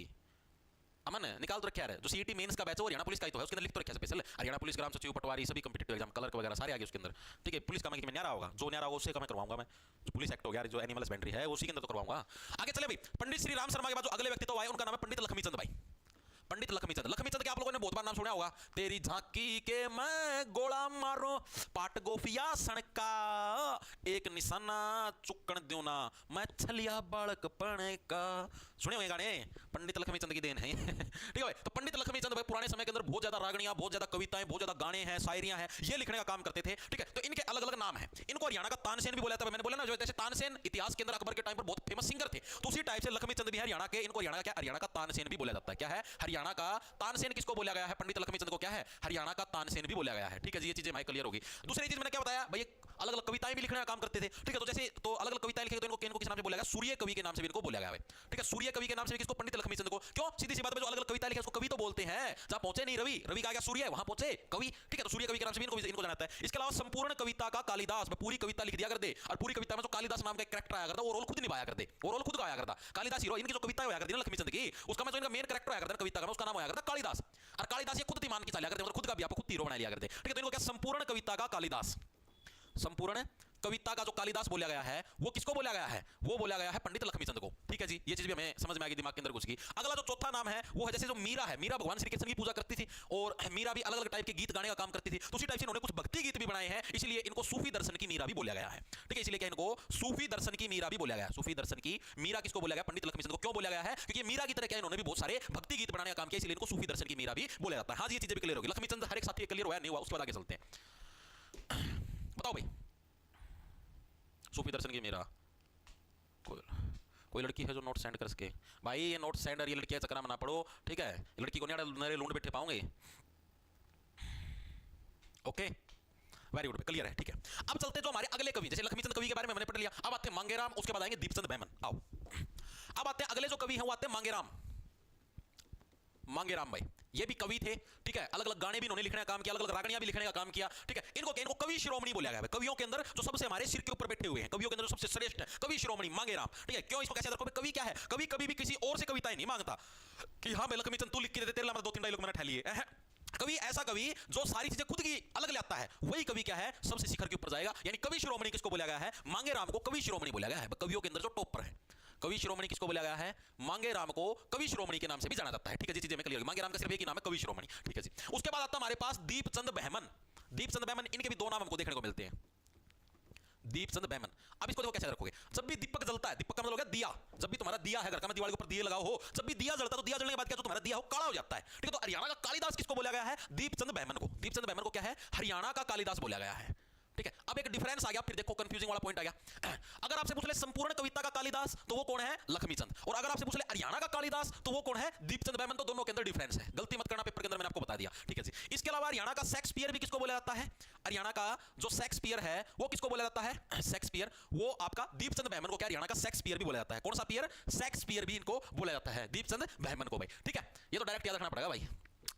अमन निकाल तो रखा है, जो सीईटी मेंस का बैच है वो हरियाणा पुलिस का ही तो है, उसके अंदर लिख तो रखा है स्पेशल हरियाणा पुलिस ग्राम सचिव पटवारी सभी कॉम्पिटिटिव एग्जाम क्लर्क वगैरह सारे आगे उसके अंदर। ठीक है, पुलिस का मैं न्यारा होगा, जो न्यारा होगा उससे का मैं करवाऊंगा, मैं जो पुलिस एक्ट हो गया, जो एनिमल हस्बेंड्री है उसी के अंदर तो करवाऊंगा। आगे चले भाई, पंडित श्री राम शर्मा के बाद जो अगले व्यक्ति तो आए उनका नाम है पंडित लक्ष्मीचंद भाई। पंडित लक्ष्मीचंद, लक्ष्मीचंद के आप लोगों ने बहुत बार नाम सुना होगा। तेरी झांकी के मैं गोला मारो, पाट गोफिया सणका, एक निशाना चुकन द्यो ना, मैं छलिया बालक पणे का। सुने हुए गाने, पंडित लक्ष्मीचंद की देन है। ठीक है भाई, तो पंडित लक्ष्मीचंद भाई पुराने समय के अंदर बहुत ज्यादा रागणियां, बहुत ज्यादा कविताएं, बहुत ज्यादा गाने हैं, शायरियां हैं, ये लिखने का काम करते थे। ठीक है, तो इनके अलग अलग नाम हैं। इनको हरियाणा का तानसेन भी बोला जाता है। मैंने बोला ना, जो जैसे तानसेन इतिहास के अंदर अकबर के टाइम पर बहुत फेमस सिंगर थे, तो उसी टाइप से लक्ष्मी चंद भी हरियाणा के, इनको हरियाणा का क्या, हरियाणा का तानसेन भी बोला जाता है। क्या है? हरियाणा का तानसेन किसको बोला गया है? पंडित लक्ष्मी चंद को क्या है? हरियाणा का तानसेन भी बोला गया है। ठीक है जी, ये चीजें क्लियर होगी। दूसरी चीज मैंने क्या बताया भाई, अलग अलग कविताएं भी लिखने का काम करते थे। ठीक है, तो जैसे तो अलग अलग कविताएं लिखेंगे तो इनको किस नाम से बोला गया? सूर्य कवि के नाम से भी इनको बोला गया है। ठीक है, सूर्य कवि के नाम से भी किसको? पंडित लक्ष्मी चंद को। क्यों? सीधी सी बात है, जो अलग अलग कविता लिखे उसको कवि तो बोलते हैं। जहां पहुंचे नहीं रवि, रवि का गया सूर्य, वहां पहुंचे कवि। ठीक है, तो सूर्य कवि के नाम से भी इनको जाना है। इसके अलावा संपूर्ण कविता का कालिदास, मैं पूरी कविता लिख दिया कर दे, और पूरी कविता में जो कालिदास नाम का एक कैरेक्टर आया करता, वो रोल खुद निभाया कर दे, वो रोल खुद गाया करता। कालिदास हीरो, इनकी जो कविता होया करती है लक्ष्मी चंद की, उसका मैं जो इनका मेन कैरेक्टर आया करता कविता का, उसका नाम होया करता कालिदास। और कालिदास ये खुद मान के चला करते, मतलब खुद का भी आप खुद हीरो बना लिया करते। ठीक है, तो इनको क्या? संपूर्ण कविता का कालिदास, संपूर्ण कविता का जो कालिदास बोला गया है, वो किसको बोला गया है? वो बोला गया है पंडित लक्ष्मीचंद को। ठीक है जी, ये चीज भी हमें समझ में आ गई, दिमाग के अंदर घुस गई। अगला जो चौथा नाम है वो है, जैसे जो मीरा है, मीरा भगवान श्री कृष्ण की पूजा करती थी, और मीरा भी अलग अलग टाइप के गीत गाने का काम करती थी। तो उसी टाइप से इन्होंने कुछ भक्ति गीत भी बनाए हैं, इसलिए इनको सूफी दर्शन की मीरा भी बोला गया है। ठीक है, इसलिए क्या इनको सूफी दर्शन की मीरा भी बोला गया है। सूफी दर्शन की मीरा किसको बोला गया? पंडित लक्ष्मीचंद को। क्यों बोला गया है? क्योंकि मीरा की तरह क्या इन्होंने भी बहुत सारे भक्ति गीत बनाने का काम किया, इसलिए इनको सूफी दर्शन की मीरा भी बोला जाता है। हाँ, ये चीजें भी क्लियर होगी। लक्ष्मीचंद हर एक साथी क्लियर हुआ नहीं हुआ, उसके बाद आगे चलते हैं। बताओ भाई, सूफी दर्शन की मीरा, कोई लड़की है जो नोट सेंड कर सके? भाई ये नोट सेंड और ये लड़कियां चक्कर में ना पड़ो। ठीक है, लड़की को नरे लूंड बैठे पाओगे। ओके, वेरी गुड, क्लियर है। ठीक है, अब चलते जो हमारे अगले कवि, जैसे लक्ष्मीचंद कवि के बारे में मैंने पढ़ लिया। अब आते हैं मांगेराम, उसके बाद आएंगे दीपचंद बैमन। आओ, अब आते हैं अगले जो कवि हैं, वो आते हैं मांगेराम। मांगेराम भाई ये भी कवि थे। ठीक है, अलग अलग गाने भी इन्होंने लिखने का काम किया, अलग अलग रागणियां भी लिखने का काम किया। ठीक है, इनको कवि शिरोमणि बोला गया है। कवियों के अंदर जो सबसे हमारे सिर के ऊपर बैठे हुए हैं, कवियों के अंदर सबसे श्रेष्ठ है कवि शिरोमणि मांगेराम। ठीक है, क्यों इसको कैसे रखो? कवि क्या है? कवि कभी भी किसी और से कविताएं नहीं मांगता कि हाँ भाई लक्ष्मीचंद तू लिख के दे, तेरे लिए दो तीन डायलॉग मैंने ठा लिए। कवि ऐसा कवि जो सारी चीजें खुद की अलग लाता है, वही कवि क्या है? सबसे शिखर के ऊपर जाएगा। यानी कवि शिरोमणि किसको बोला गया है? मांगेराम को कवि शिरोमणि बोला गया है। कवियों के अंदर जो टॉपर है, कवि शिरोमणि किसको बोला गया है? मांगेराम को कवि शिरोमणि के नाम से भी जाना जाता है। ठीक है जी, चीजें में क्लियर। मांगेराम का सिर्फ एक ही नाम है, कवि शिरोमणि। ठीक है जी, उसके बाद आता हमारे पास दीपचंद बैमन। दीपचंद बैमन, इनके भी दो नाम हमको देखने को मिलते हैं, दीपचंद बैमन। अब इसको देखो कैसे रखोगे? जब भी दीपक जलता है, दीपक का मतलब हो गया दिया, जब भी तुम्हारा दिया है घर का, मैं दीवार के ऊपर दिए लगाओ हो, जब भी दिया जलता है तो दिया जलने के बाद क्या, जो तुम्हारा दिया हो काला हो जाता है। ठीक है, तो हरियाणा का कालिदास किसको बोला गया है? दीपचंद बैमन को। दीपचंद बैमन को क्या है? हरियाणा का कालिदास बोला गया है। ठीक है, अब एक डिफरेंस आ गया, फिर देखो कंफ्यूजिंग वाला पॉइंट आ गया। अगर आपसे पूछ ले संपूर्ण कविता का कालिदास, तो वो कौन है? लक्ष्मीचंद। और अगर आपसे पूछ ले हरियाणा का कालिदास, तो वो कौन है? दीपचंद बैमन। तो दोनों के अंदर डिफरेंस है, गलती मत करना, पेपर के अंदर मैंने आपको बता दिया। ठीक है जी, इसके अलावा हरियाणा का शेक्सपियर भी किसको बोला जाता है? हरियाणा का जो शेक्सपियर है वो किसको बोला जाता है? शेक्सपियर, वो आपका दीपचंद बैमन को क्या हरियाणा का शेक्सपियर भी बोला जाता है। कौन सा पियर? शेक्सपियर भी इनको बोला जाता है, दीपचंद बैमन को भाई। ठीक है, ये तो डायरेक्ट याद रखना पड़ेगा भाई,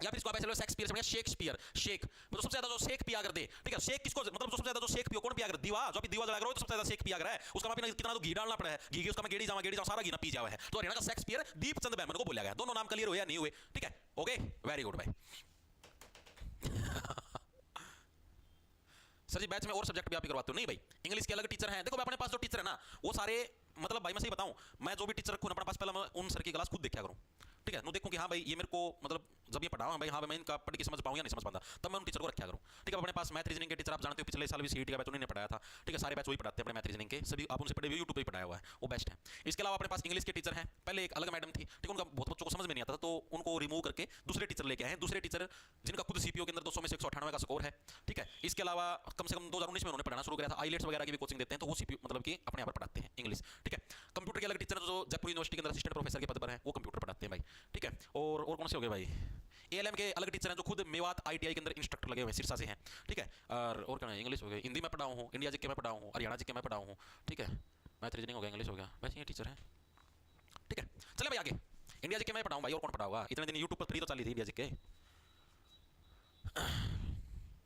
या फिर इसको आप ऐसे लो शेक्सपियर से शेक्सपियर, शेक मतलब सबसे ज्यादा जो शेक पिया कर दे। ठीक है, शेक किसको मतलब जो सबसे ज्यादा जो शेक पियो, कौन पिया कर? दीवा, जो अभी दीवा जला करो तो सबसे ज्यादा शेक पिया कर है, उसका मापी कितना तो घी डालना पड़ा है, घी उसका मैं गेड़ी जावा सारा घी ना पी जावा है। तो हरियाणा का शेक्सपियर दीपचंद बैमन को बोला गया। दोनों नाम क्लियर हुए या नहीं हुए? ठीक है, ओके, वेरी गुड भाई। सर जी बैच में और सब्जेक्ट भी आप ही करवाते हो? नहीं भाई, इंग्लिश के अलग टीचर हैं। देखो अपने पास जो टीचर है ना, वो सारे मतलब भाई मैं सही बताऊं, मैं जो भी टीचर रखूं अपने पास, पहले मैं उन सर की क्लास खुद देखा करूं। ठीक है, नो देखूं कि हाँ भाई ये मेरे को मतलब जब ये पढ़ाऊं भाई, हाँ भाई मैं इनका पढ़ के समझ पाऊं या नहीं समझ पाता, तब मैं उन टीचर को रखा करूं। ठीक है, अपने पास मैथ रीजनिंग के टीचर आप जानते हो, पिछले साल भी सीईटी का बैच उन्होंने पढ़ाया था। ठीक है, सारे बैच वही पढ़ाते हैं अपने मैथ रीजनिंग के, सभी आप उनसे पढ़े हुए यूट्यूब पे पढ़ाया हुआ है, वो बेस्ट है। इसके अलावा अपने पास इंग्लिश के टीचर हैं, पहले एक अलग मैडम थी। ठीक है, उनका बहुत बच्चों को समझ में नहीं आता था, तो उनको रिमूव करके दूसरे टीचर लेके आए, दूसरे टीचर जिनका खुद सीपीओ के अंदर 200 में से 198 का स्कोर है। ठीक है, इसके अलावा कम से कम 2019 में उन्होंने पढ़ाना शुरू किया था, आईलेट्स वगैरह की भी कोचिंग देते हैं, तो वो सीपीओ मतलब कि अपने यहाँ पर पढ़ाते हैं इंग्लिश। ठीक है, कंप्यूटर के अलग टीचर जो जयपुर यूनिवर्सिटी के अंदर असिस्टेंट प्रोफेसर के पद पर हैं, वो कंप्यूटर पढ़ाते हैं भाई। ठीक है, और कौन से हो गए भाई? एएलएम के अलग टीचर हैं जो खुद मेवात आईटीआई के अंदर इंस्ट्रक्टर लगे हुए हैं, सिरसा से हैं। ठीक है, और क्या है? इंग्लिश हो गया, हिंदी में पढ़ाऊँ हूँ, इंडिया जीके में पढ़ाऊँ हूँ, हरियाणा जीके में पढ़ाऊँ हूँ। ठीक है, मैथ रीजनिंग हो गया, इंग्लिश हो गया, वैसे ये टीचर हैं। ठीक है, चले भाई आगे। इंडिया जीके में पढ़ाऊँ भाई, और कौन पढ़ाऊंगा? इतने दिन यूट्यूब पर फ्री तो चली थी इंडिया जीके।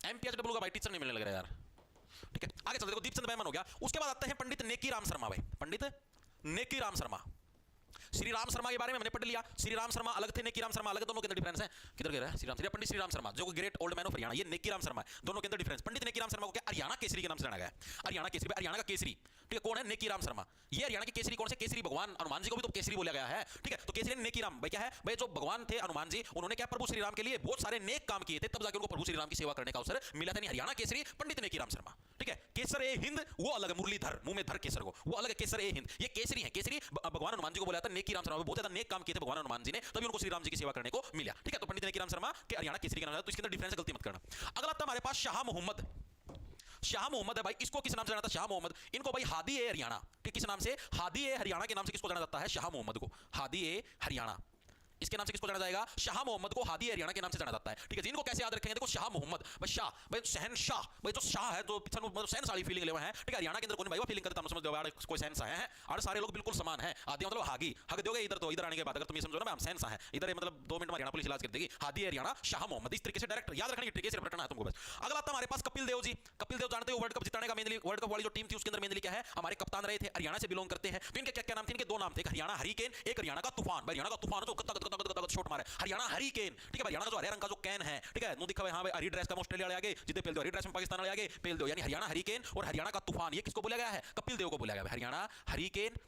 एमपीएचडब्ल्यू का भाई टीचर नहीं मिलने लग रहा यार। ठीक है, आगे चलते, देखो दीपचंद बैमन हो गया। उसके बाद आते हैं पंडित नेकी राम शर्मा भाई, पंडित नेकी राम शर्मा। श्री राम शर्मा के बारे में हमने पढ़ लिया, श्री राम शर्मा अलग थे, नेकी राम शर्मा अलग, दोनों के अंदर डिफरेंस है। किधर गया है श्री राम? पंडित श्री राम शर्मा जो great old man of Haryana, ये नेकी राम शर्मा है, दोनों के अंदर डिफरेंस। पंडित नेकी राम शर्मा को क्या हरियाणा केसरी के नाम से जाना गया है? हरियाणा केसरी, हरियाणा का केसरी। ठीक है, कौन है? नेकी राम शर्मा। ये हरियाणा के केसरी कौन से? केसरी भगवान हनुमान जी को भी तो केसरी बोला गया है। ठीक है, तो केसरी नेकी राम भाई क्या है भाई? जो भगवान थे हनुमान जी, उन्होंने क्या प्रभु श्री राम के लिए बहुत सारे नेक काम किए थे, तब जाकर उनको प्रभु श्री राम की सेवा करने का अवसर मिला था। हरियाणा केसरी पंडित नेकी राम शर्मा। ठीक है। केसर ए हिंद वो अलग है, मुरलीधर मुंह में धर केसर को, वो अलग है केसर ए हिंद। ये केसरी है, केसरी भगवान हनुमान जी को बोला जाता है। नेकी राम शर्मा बहुत ज्यादा नेक काम किए थे भगवान हनुमान जी ने, तभी उनको श्री राम जी की सेवा करने को मिला। ठीक है, तो पंडित नेकी राम शर्मा के हरियाणा केसरी का नाम है, तो इसके अंदर डिफरेंस गलती मत करना। अगला आता हमारे पास शाह मोहम्मद। शाह मोहम्मद है भाई, इसको किस नाम से जाना था? शाह मोहम्मद। इनको भाई हादी ए हरियाणा, ठीक, किस नाम से? हादी ए हरियाणा के नाम से किसको जाना जाता है? शाह मोहम्मद को हादी ए हरियाणा, इसके नाम से किसको जाना जाएगा? शाह मोहम्मद को हादी हरियाणा के नाम से जाना जाता है। ठीक है जी, इनको कैसे याद रखेंगे? देखो शाह मोहम्मद भाई, शाह भाई शहनशाह, भाई जो शाह है, जो पीछे मतलब शहनशाही फीलिंग ले हुए हैं। ठीक है, हरियाणा के अंदर कोई भाई वो फीलिंग करता है, समझ लो यार कोई शहनशाह है और सारे लोग बिल्कुल समान हैं। आदि मतलब हागी हग दोगे इधर, तो इधर आने के बाद अगर तुम ये समझो ना हम शहनशाह हैं, इधर मतलब 2 मिनट में हरियाणा पुलिस इलाज कर देगी। हादी हरियाणा शाह मोहम्मद, इस तरीके से डायरेक्ट याद रखने की ट्रिक से रटना है तुमको बस। अगला आता हमारे पास कपिल देव जी। कपिल देव जानते हो वर्ल्ड कप जिताने का मेनली, वर्ल्ड कप वाली जो टीम थी उसके अंदर मेनली क्या है, हमारे कप्तान रहे थे, हरियाणा से बिलोंग करते हैं। तो इनके क्या क्या नाम थे? इनके 2 नाम थे, एक हरियाणा हरिकेन, एक हरियाणा का तूफान। भाई हरियाणा का तूफान जो शॉट मारे, हरियाणा हरिकेन। ठीक है, हरियाणा का जो हरे रंग का जो कैन है, ठीक है, नो दिखा हुआ, हां भाई हरी ड्रेस का ऑस्ट्रेलिया वाले आगे, जितने पेल दो हरी ड्रेस में पाकिस्तान वाले आगे पेल दो, यानी हरियाणा हरिकेन और हरियाणा का तूफान। ये किसको बोला गया है? कपिल देव को बोला गया है, हरियाणा हरिकेन।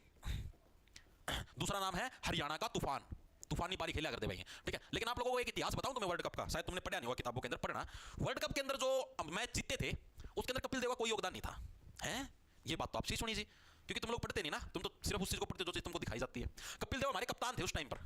दूसरा नाम है हरियाणा का तूफान। तूफानी पारी खेला करते भाई, ठीक है। लेकिन आप लोगों को एक इतिहास बताऊं तुम्हें वर्ल्ड कप का, शायद तुमने पढ़ा नहीं होगा किताबों के अंदर, पढ़ना। वर्ल्ड कप के अंदर जो मैच जीते थे उसके अंदर कपिल देव का कोई योगदान नहीं था, हैं? ये बात तो आप सुनी जी, क्योंकि तुम लोग पढ़ते नहीं ना, तुम तो सिर्फ उस चीज को पढ़ते जो चीज तुमको दिखाई जाती है। कपिल देव हमारे कप्तान थे उस टाइम पर,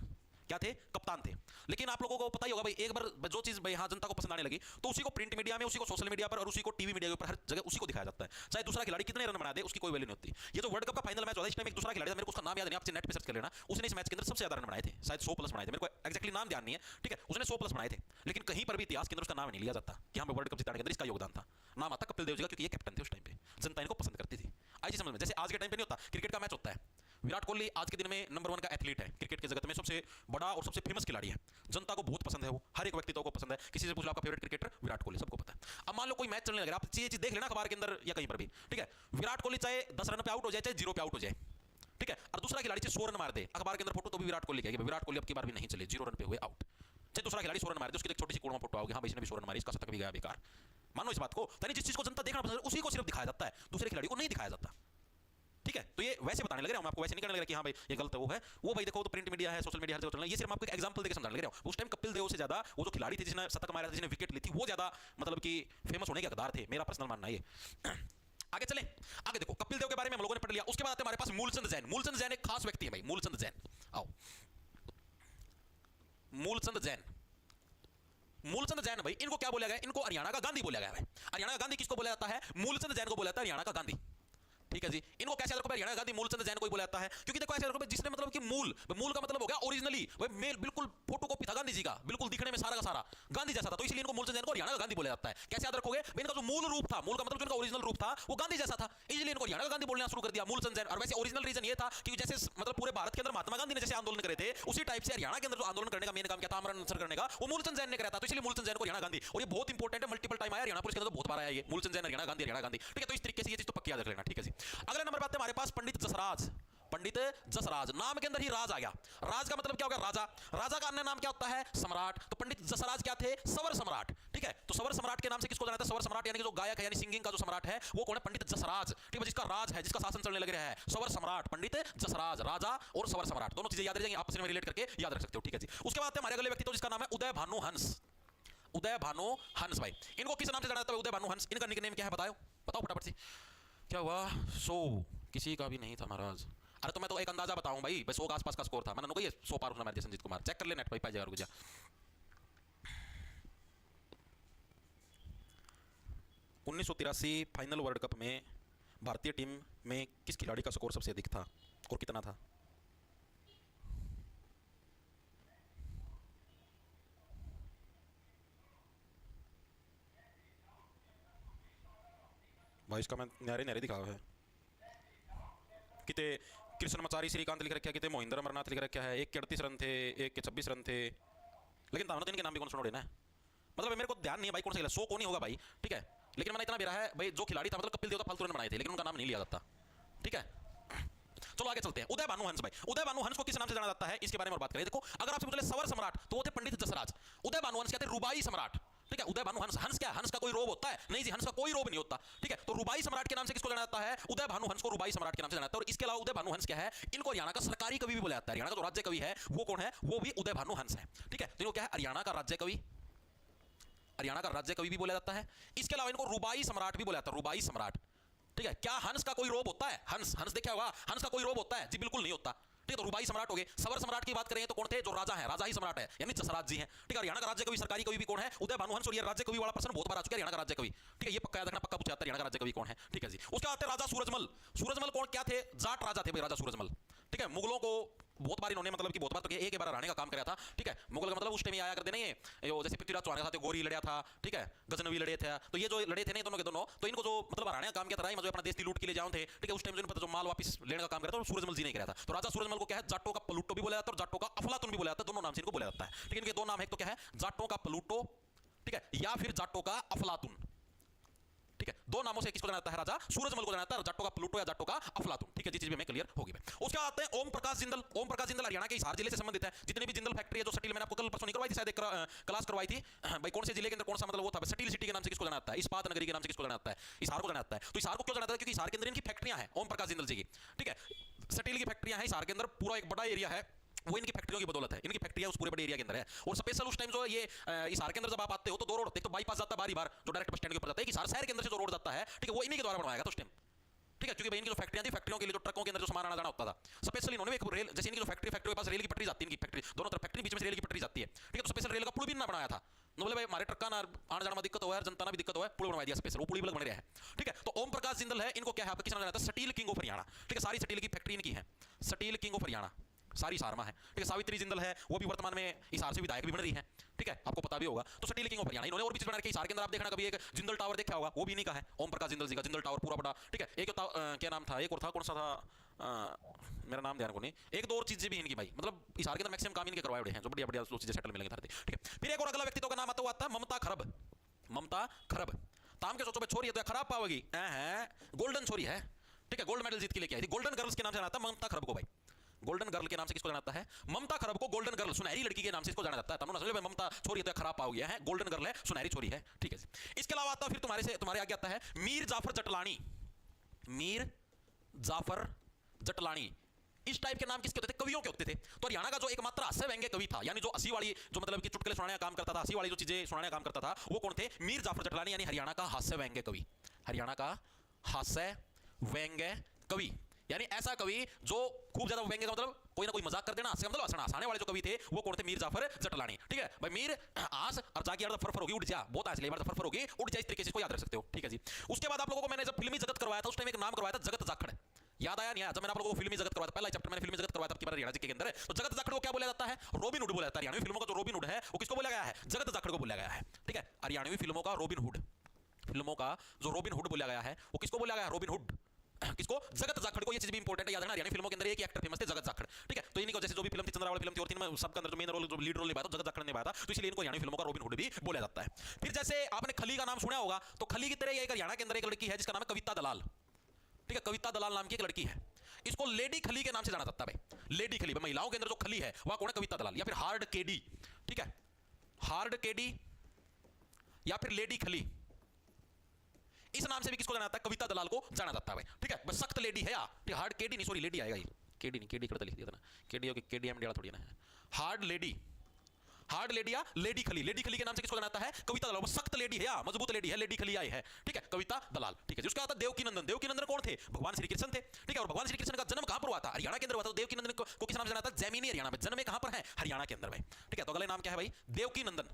क्या थे? कप्तान थे। लेकिन आप लोगों को पता ही होगा भाई, एक बार जो चीज भाई हाँ जनता को पसंद आने लगी तो उसी को प्रिंट मीडिया में, उसी को सोशल मीडिया पर और उसी को टीवी मीडिया के ऊपर हर जगह उसी को दिखाया जाता है। चाहे दूसरा खिलाड़ी कितने रन बना दे उसकी कोई वैल्यू नहीं होती। ये जो वर्ल्ड कप का फाइनल मैच हुआ इस टाइम एक दूसरा खिलाड़ी था, मेरे को उसका नाम याद नहीं, आप नेट पे सर्च कर लेना। उसने इस मैच के अंदर सबसे ज्यादा रन बनाए थे, शायद 100 प्लस बनाए थे, मेरे को एक्जैक्टली नाम ध्यान नहीं है। ठीक है, उसने 100 प्लस बनाए थे, लेकिन कहीं पर भी इतिहास के अंदर उसका नाम नहीं लिया जाता कि हमें वर्ल्ड कप जिताने के अंदर इसका योगदान था। नाम आता कपिल देव जी का, क्योंकि ये कैप्टन थे उस टाइम पे, जनता इनको पसंद करती थी। आई समझ में, जैसे आज के टाइम पे नहीं होता, क्रिकेट का मैच होता है, विराट कोहली आज के दिन में नंबर 1 का एथलीट है, क्रिकेट के जगत में सबसे बड़ा और सबसे फेमस खिलाड़ी है, जनता को बहुत पसंद है, वो हर एक व्यक्ति को पसंद है। किसी से पूछ लो आपका फेवरेट क्रिकेटर, विराट कोहली, सबको पता है। अब मान लो कोई मैच चलने लगे, आप ये चीज देख लेना अखबार के अंदर या कहीं पर भी, ठीक है, विराट कोहली चाहे 10 रन पे आउट हो जाए, चाहे 0 पे आउट हो जाए, ठीक है, और दूसरा खिलाड़ी चाहे 100 रन मार दे, अखबार के अंदर फोटो तो भी विराट कोहली कहेगी विराट कोहली अब की बार भी नहीं चले, 0 रन पे हुए आउट। चाहे दूसरा खिलाड़ी 100 रन मार दे, उसकी एक छोटी सी कोड़मा फोटो आओगे, हाँ भाई इसने भी 100 रन मारी, इसका शतक भी गया बेकार। मानो इस बात को, यानी जिस चीज को जनता देखना पसंद है उसी को सिर्फ दिखाया जाता है, दूसरे खिलाड़ी को नहीं दिखाया जाता। ठीक है, तो ये वैसे बताने लग रहा हूं, आपको वैसे नहीं करने लग रहा कि हाँ भाई ये गलत है, वो है वो भाई देखो तो प्रिंट मीडिया है, सोशल मीडिया हर जगह चल रहा है। ये सिर्फ आपको एक एग्जांपल देकर समझाने लग रहा हूं। उस टाइम कपिल देव से ज्यादा वो जो खिलाड़ी थे जिसने शतक मारा था, जिसने विकेट ली थी, वो ज्यादा मतलब कि फेमस होने के हकदार थे, मेरा पर्सनल मानना है ये। आगे चलें, आगे देखो कपिल देव के बारे में हम लोगों ने पढ़ लिया। उसके बाद आते हमारे पास मूलचंद जैन। मूलचंद जैन एक खास व्यक्ति है भाई, मूलचंद जैन। आओ, मूलचंद जैन, मूलचंद जैन भाई, इनको क्या बोला गया? इनको हरियाणा का गांधी बोला गया है। हरियाणा का गांधी किसको बोला जाता है? मूलचंद जैन को बोला जाता है हरियाणा का गांधी। ठीक है जी, इनको कैसे रखो? हरियाणा गांधी मूलचंद जैन को ही बोला जाता है, क्योंकि देखो ऐसे रखो जिसने मतलब कि मूल का मतलब हो गया ओरिजिनली, भाई मेल बिल्कुल फोटोकॉपी था गांधी जी का, बिल्कुल दिखने में सारा का सारा गांधी जैसा था, तो इसलिए इनको मूलचंद जैन को हरियाणा का गांधी बोला जाता है। कैसे याद रखोगे? इनका जो मूल रूप था, मूल का मतलब जो इनका ओरिजिनल रूप था वो गांधी जैसा था, इसलिए इनको हरियाणा का गांधी बोलना शुरू कर दिया, मूलचंद जैन। और वैसे ओरिजिनल रीजन ये था कि जैसे मतलब पूरे भारत के अंदर महात्मा गांधी ने जैसे आंदोलन करे थे, उसी टाइप से हरियाणा के अंदर जो आंदोलन करने का मेन काम क्या था, आमरण अनशन करने का, वो मूलचंद जैन ने करा था, तो इसलिए मूलचंद जैन को हरियाणा गांधी। और ये बहुत इंपॉर्टेंट है, मल्टीपल टाइम आया हरियाणा पुलिस के अंदर, बहुत बार आया ये मूलचंद जैन हरियाणा गांधी, हरियाणा गांधी। ठीक है, तो इस तरीके से ये चीज तो पक्की याद रख लेना। ठीक है जी, अगला नंबर बात है हमारे पास पंडित जसराज। पंडित जसराज, नाम के अंदर ही राज आ गया। राज का मतलब क्या होगा? राजा। राजा का अन्य नाम क्या होता है? सम्राट। तो पंडित जसराज क्या थे? सवर सम्राट। ठीक है, तो सवर सम्राट के नाम से किसको जाना था? सवर सम्राट यानी कि जो गायक है, यानी सिंगिंग का जो सम्राट है वो कौन है? पंडित जसराज। ठीक है, जिसका राज है, जिसका शासन चलने लग रहा है, सवर सम्राट पंडित जसराज। राजा और सवर सम्राट दोनों चीजें याद रह जाएंगी, आपस में रिलेट करके याद रख सकते हो। ठीक है जी, उसके बाद हमारे अगले व्यक्ति तो जिसका नाम है उदय भानु हंस। उदय भानु हंस भाई, इनको किस नाम से जाना जाता है? उदय भानु हंस। इनका निकनेम क्या है बताओ, बताओ फटाफट से। क्या हुआ? 100 किसी का भी नहीं था महाराज। अरे तो मैं तो एक अंदाजा बताऊं भाई, बस 100 के आसपास का स्कोर था। मैंने कहा ये 100 पार होना, संजीत कुमार चेक कर ले नेट पे, पाई जाएगा, रुक जा। 1983 फाइनल वर्ल्ड कप में भारतीय टीम में किस खिलाड़ी का स्कोर सबसे अधिक था और कितना था? भाई इसका मैं न्यारे न्यारे दिखा है, किते कृष्ण मचारी श्रीकांत लिख रखा है, किते मोहिंदर अमरनाथ लिख रखा है। एक के 38 रन थे, एक के 26 रन थे, लेकिन तामनो इनके नाम भी कौन सुनो ना, मतलब मेरे को ध्यान नहीं है भाई कौन सा खिलाड़ी, 100 कौन ही होगा भाई। ठीक है, लेकिन मैंने इतना बेरा है भाई, जो खिलाड़ी था मतलब कपिल देव तो फालतू रन बनाए थे, लेकिन उनका नाम नहीं लिया जाता। ठीक है, चलो आगे चलते हैं। उदय भानु हंस भाई, उदय भानु हंस को किस नाम से जाना जाता है इसके बारे में और बात करें। देखो अगर आपसे पूछे सवर सम्राट तो वो थे पंडित जसराज। उदय भानु हंस क्या थे? रुबाई सम्राट। ठीक है, उदय भानु हंस। हंस क्या? हंस का कोई रोब होता है? नहीं जी, हंस का कोई रोब नहीं होता। ठीक है, तो रुबाई सम्राट के नाम से किसको जाना जाता है? उदय भानु हंस को रुबाई सम्राट के नाम से जाना जाता है। और इसके अलावा उदय भानु हंस क्या है? इनको हरियाणा का सरकारी कवि भी बोला जाता है। हरियाणा का जो राज्य कवि है वो कौन है? वो भी उदय भानु हंस है। ठीक है, तो इनको क्या है? हरियाणा का राज्य कवि, हरियाणा का राज्य कवि भी बोला जाता है। इसके अलावा इनको रुबाई सम्राट भी बोला जाता है, रुबाई सम्राट। ठीक है, क्या हंस का कोई रोब होता है? हंस, हंस देखा होगा, हंस का कोई रोब होता है जी? बिल्कुल नहीं होता। ठीक है, तो रुबाई सम्राट हो गए। सवर सम्राट की बात करें तो कौन थे? जो राजा है, राजा ही सम्राट है, यानी जसराज जी हैं। ठीक है, हरियाणा का राज्य कवि सरकारी कवि भी कौन है? उदय भानुहंस। और ये राज्य कवि वाला प्रश्न बहुत बार आ चुका है, हरियाणा का राज्य कवि। ठीक है, ये पक्का याद रखना, पक्का पूछा जाता है हरियाणा का राज्य कवि कौन है। ठीक है जी। उसके बाद राजा सूरजमल। सूरजमल कौन क्या थे? जाट राजा थे भाई राजा सूरजमल। ठीक है, मुगलों को बहुत बार इन्होंने मतलब कि बहुत बार तो एक बार हराने का काम किया था। ठीक है, मुगल का मतलब उस टाइम आया करते नहीं है, जैसे पृथ्वीराज चौहान के साथ गोरी लड़ा था, ठीक है, गजनवी लड़े थे, तो ये जो लड़े थे नहीं दोनों के दोनों, तो इनको जो मतलब हराने का काम किया था, जो अपना देश की लूट के लिए जाओ थे। ठीक है, उस टाइम जो पता जो माल वापस लेने का काम किया था सूरजमल जी ने किया था। तो राजा सूरजमल को क्या है? जाटों का प्लूटो भी बोला जाता है और जाटों का अफलातुन भी बोला जाता है, दोनों नाम से इनको बोला जाता है। ठीक है, इनके दो नाम है, एक तो क्या है? जाटों का प्लूटो, ठीक है, या फिर जाटों का अफलातुन। ठीक है, दो नामों से किसको जाना जाता है? राजा सूरजमल को जाना जाता है, जाटों का प्लूटो या जाटों का अफलातुन। ठीक है, जी चीज भी हमें क्लियर होगी। उसके बाद आते हैं ओम प्रकाश जिंदल। ओम प्रकाश जिंदल हरियाणा के हिसार जिले से संबंधित है। जितनी भी जिंदल फैक्ट्री है, जो सटील, मैंने आपको कल परसों नहीं करवाई थी, शायद एक क्लास करवाई थी भाई, कौन से जिले के अंदर कौन सा मतलब वो था, सटील सिटी के नाम से किसको जाना जाता है? इस्पात नगरी के नाम से किसको जाना जाता है? हिसार को जाना जाता है। तो हिसार को क्यों जाना जाता है? क्योंकि हिसार के अंदर इनकी फैक्ट्रियां हैं, ओम प्रकाश जिंदल जी की। ठीक है, सटील की फैक्ट्रियां हैं हिसार के अंदर, पूरा एक बड़ा एरिया है, वो इनकी फैक्ट्रियों की बदौलत है। इनकी फैक्ट्रियां उस पूरे बड़े एरिया के अंदर है। और स्पेशल उस टाइम जो ये हिसार के अंदर जब आप आते हो तो दो रोड होते हैं, तो बाईपास जाता है बारी बार, जो डायरेक्ट बस स्टैंड के ऊपर जाता है। हिसार शहर के अंदर से जो रोड जाता है, ठीक है, वो इन्हीं के द्वारा बनवाया था उस टाइम। ठीक है, क्योंकि भाई इनकी जो फैक्ट्रियां थी, फैक्ट्रियों के लिए जो ट्रकों के अंदर जो सामान आना जाना होता था, स्पेशली इन्होंने एक रेल, जैसे इनकी जो फैक्ट्री के पास रेल की पटरी जाती है, इनकी फैक्ट्री दोनों तरफ फैक्ट्री, बीच में रेल की पटरी जाती है। ठीक है, तो स्पेशल रेल का पुल भी ना बनाया था। बोले भाई हमारे ट्रक का आने जाने में दिक्कत हुआ है, जनता भी दिक्कत हुआ है, पुल बनवा दिया स्पेशल, वो पुल भी बन रहा है। ठीक है, तो ओम प्रकाश जिंदल है, इनको क्या है आपका किस नाम जाना जाता है? सटील किंग ऑफ हरियाणा। ठीक है, सारी सटील की फैक्ट्री इनकी है, सटील किंग ऑफ हरियाणा, सारी सारमा है। ठीक है, सावित्री जिंदल है, वो भी वर्तमान में हिसार से विधायक भी बन रही है। ठीक है, आपको पता भी होगा। तो सटील किंग ऑफ हरियाणा, इन्होंने और भी चीज बना रखी है हिसार के अंदर। आप देखना कभी एक जिंदल टावर देखा होगा, वो भी इन्हीं का है, ओम प्रकाश जिंदल जी का जिंदल टावर पूरा बड़ा। ठीक है, एक क्या नाम था, एक और था, कौन सा था, मेरा नाम ध्यान को नहीं, एक दो और चीजें भी इनकी भाई, मतलब हिसार के अंदर मैक्सिमम काम इनके करवाए हुए हैं, जो बढ़िया बढ़िया चीजें सेटल मिलेंगे। ठीक है, फिर एक और अगला व्यक्तित्व का नाम आता है ममता खरब। ममता खरब, ताम के सोचो भाई छोरी है तो खराब पाओगी, गोल्डन छोरी है। ठीक है, गोल्ड मेडल जीत के लेके आई थी, गोल्डन गर्ल्स के नाम से जाना जाता है ममता खरब को भाई। गोल्डन गर्ल के नाम से किसको जाना जाता है? ममता खरब को गोल्डन गर्ल, सुनहरी लड़की के नाम से इसको जाना जाता है। तनु ना समझे ममता छोरी है तो खराब पाओगी, है गोल्डन गर्ल है, सुनहरी छोरी है। ठीक है, इसके अलावा आता है फिर तुम्हारे आगे आता है मीर जाफर जटलानी। मीर जाफर जटलानी, इस टाइप के नाम किसके होते थे? कवियों के होते थे। तो हरियाणा का जो एकमात्र हास्य व्यंग्य कवि था, यानी जो हंसी वाली, जो मतलब कि चुटकुले सुनाने का काम करता था, हंसी वाली जो चीजें सुनाने का काम करता था, वो कौन थे? मीर जाफर जटलानी, यानी हरियाणा का हास्य व्यंग्य कवि। हरियाणा का हास्य व्यंग्य कवि, यानी ऐसा कवि जो खूब ज्यादा व्यंग्य का मतलब कोई ना कोई मजाक कर देना, हास्य मतलब हंसना, हंसाने वाले जो कवि थे वो कौन थे? मीर जाफर जटलानी। ठीक है भाई, मीर आस और जाके यार फरफर होगी, उठ जा, बहुत आस ले बार फरफर होगी, उठ जा, इस तरीके से इसको याद रख सकते हो। ठीक है जी। उसके बाद आप लोगों को मैंने जब फिल्मी जगत करवाया था, उस टाइम एक नाम करवाया था जगत जाखड़। याद आया नहीं आया? जब मैंने आप लोगों को फिल्मी जगत करवाया था, पहला चैप्टर मैंने फिल्मी जगत करवाया था आपकी बार हरियाणा जी के अंदर। तो जगत जाखड़ को क्या बोला जाता है? रॉबिन हुड बोला जाता है। हरियाणवी फिल्मों का जो रॉबिन हुड है वो किसको बोला गया है? जगत जाखड़ को बोला गया है। ठीक है, हरियाणवी फिल्मों का रॉबिन हुड, फिल्मों का जो रॉबिन हुड बोला गया है वो किसको बोला गया है? Robin hood. किसको? जगत जाखड़ को। ये चीज भी इंपॉर्टेंट है, याद रखना। हरियाणवी फिल्मों के अंदर एक ही एक्टर फेमस थे, जगत जाखड़। ठीक है, तो इन्हीं को जैसे जो भी फिल्म थी, चंद्रावली फिल्म थी और तीन में सबके अंदर जो मेन रोल, जो लीड रोल निभाया था, जगत जाखड़ ने निभाया था, तो इसलिए इनको हरियाणवी फिल्मों का रॉबिन हुड भी बोला जाता है। फिर जैसे आपने खली का नाम सुना होगा, तो खली की तरह एक हरियाणा के अंदर एक लड़की है जिसका नाम है कविता दलाल। ठीक है, कविता दलाल नाम की एक लड़की है, इसको लेडी खली के नाम से जाना जाता है भाई। लेडी खली, महिलाओं के अंदर जो खली है वह कौन है? कविता दलाल, या फिर हार्ड केडी। ठीक है, हार्ड केडी या फिर लेडी खली, इस नाम से भी किसको जाना जाता है? कविता दलाल को जाना जाता है भाई। ठीक है, बस सख्त लेडी है यार, हार्ड केडी नहीं, सॉरी लेडी आएगा ये, केडी नहीं, केडी करता लिख दिया था ना, केडी हो, केडी एम डेढ़ थोड़ी ना है, हार्ड लेडी, हार्ड लेडी या लेडी खली। लेडी खली के नाम से किसको जाना जाता है? कविता दलाल, सख्त लेडी है या मजबूत लेडी है, लेडी खली आई है। ठीक है, कविता दलाल। ठीक है, जिसका आता देवकी नंदन। देवकी नंदन कौन थे? भगवान श्री कृष्ण थे। ठीक है, और भगवान श्री कृष्ण का जन्म कहां पर हुआ था? हरियाणा के अंदर हुआ था। देवकी नंदन को किस नाम से जाना था? जैमिनी हरियाणा में। जन्म कहां पर है? हरियाणा के अंदर भाई। ठीक है, तो अगला नाम क्या है भाई? देवकी नंदन।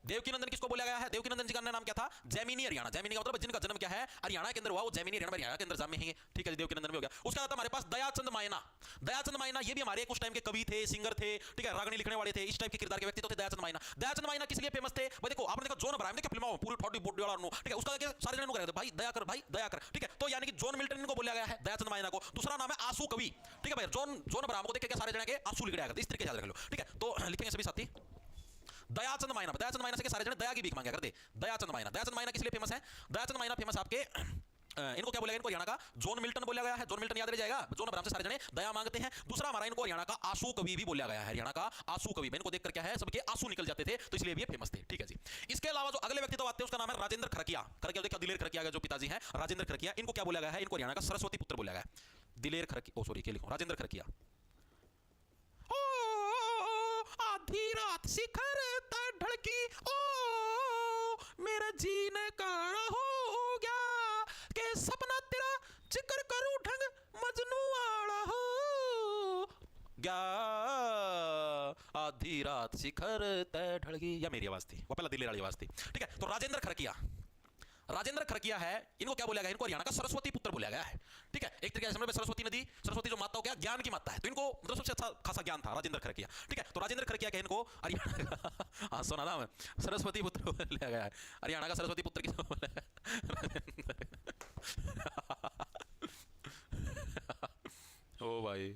देवकी नंदन किसको बोला गया है? देवकी नंदन जी का नाम क्या था? जैमिनी हरियाणा। जैमिनी का मतलब जिनका जन्म क्या है? हरियाणा के अंदर हुआ, वो जैमिनी हरियाणा के अंदर जन्मे हैं। ठीक है, देवकी नंदन भी हो गया। उसके बाद हमारे पास दयाचंद मायना। दयाचंद मायना ये भी हमारे उस टाइम के कवि थे, सिंगर थे। ठीक है, रागनी लिखने वाले थे, इस टाइप के किरदार के व्यक्ति तो थे दयाचंद मायना। दयाचंद मायना किस लिए फेमस थे भाई? देखो आपने देखा जोन अब्राहम ने क्या फिल्म पूरी थोड़ी बॉडी वाला, ठीक है, उसका सारे जन कहते भाई दया कर, भाई दया कर। ठीक है, तो यानी कि जॉन मिल्टन को बोला गया है दयाचंद मायना को। दूसरा नाम है आंसू कवि। ठीक है भाई, जॉन अब्राहम को देख के सारे जन के आंसू लिख दिया, इस तरीके से याद रख लो। ठीक है, तो लिखेंगे सभी साथी दयाचंद मायना। दयाचंद मायना से सारे जन दया की भीख मांगा करते। दयाचंद मायना, दयाचंद मायना किस लिए फेमस है? दयाचंद मायना फेमस आपके इनको क्या बोला गया? इनको हरियाणा का जॉन मिल्टन बोला गया है। जॉन मिल्टन याद रह जाएगा, जॉन अब्राहम से सारे जने दया मांगते हैं। दूसरा हमारा इनको हरियाणा का आंसू कवि भी बोला गया है। हरियाणा का आंसू कवि, इनको देखकर क्या है, सबके आंसू निकल जाते थे, तो इसलिए भी फेमस थे। ठीक है जी। इसके अलावा जो अगले व्यक्ति तो आते हैं उसका नाम है राजेंद्र खरकिया। खरकिया देखा, दिलेर खरकिया जो पिताजी हैं, राजेंद्र खरकिया। इनको क्या बोला गया है? इनको हरियाणा का सरस्वती पुत्र बोला गया है। दिलेर खरकिया, ओ सॉरी क्या लिखूं, राजेंद्र खरकिया। आधी रात शिखर तक ढलकी, ओ पर्वत शिखर तय ढलगी, या मेरी आवाज थी, वो पहला दिल्ली वाली आवाज थी। ठीक है, तो राजेंद्र खरकिया, राजेंद्र खरकिया है, इनको क्या बोला गया, इनको हरियाणा का सरस्वती पुत्र बोला गया है। ठीक है, एक तरीके से सरस्वती नदी, सरस्वती जो माता हो क्या, ज्ञान की माता है, तो इनको मतलब सबसे अच्छा खासा ज्ञान था राजेंद्र खरकिया। ठीक है, तो राजेंद्र खरकिया के इनको हरियाणा का हाँ सुना ना मैं, सरस्वती पुत्र बोला गया है, हरियाणा का सरस्वती पुत्र किसको बोला है, ओ भाई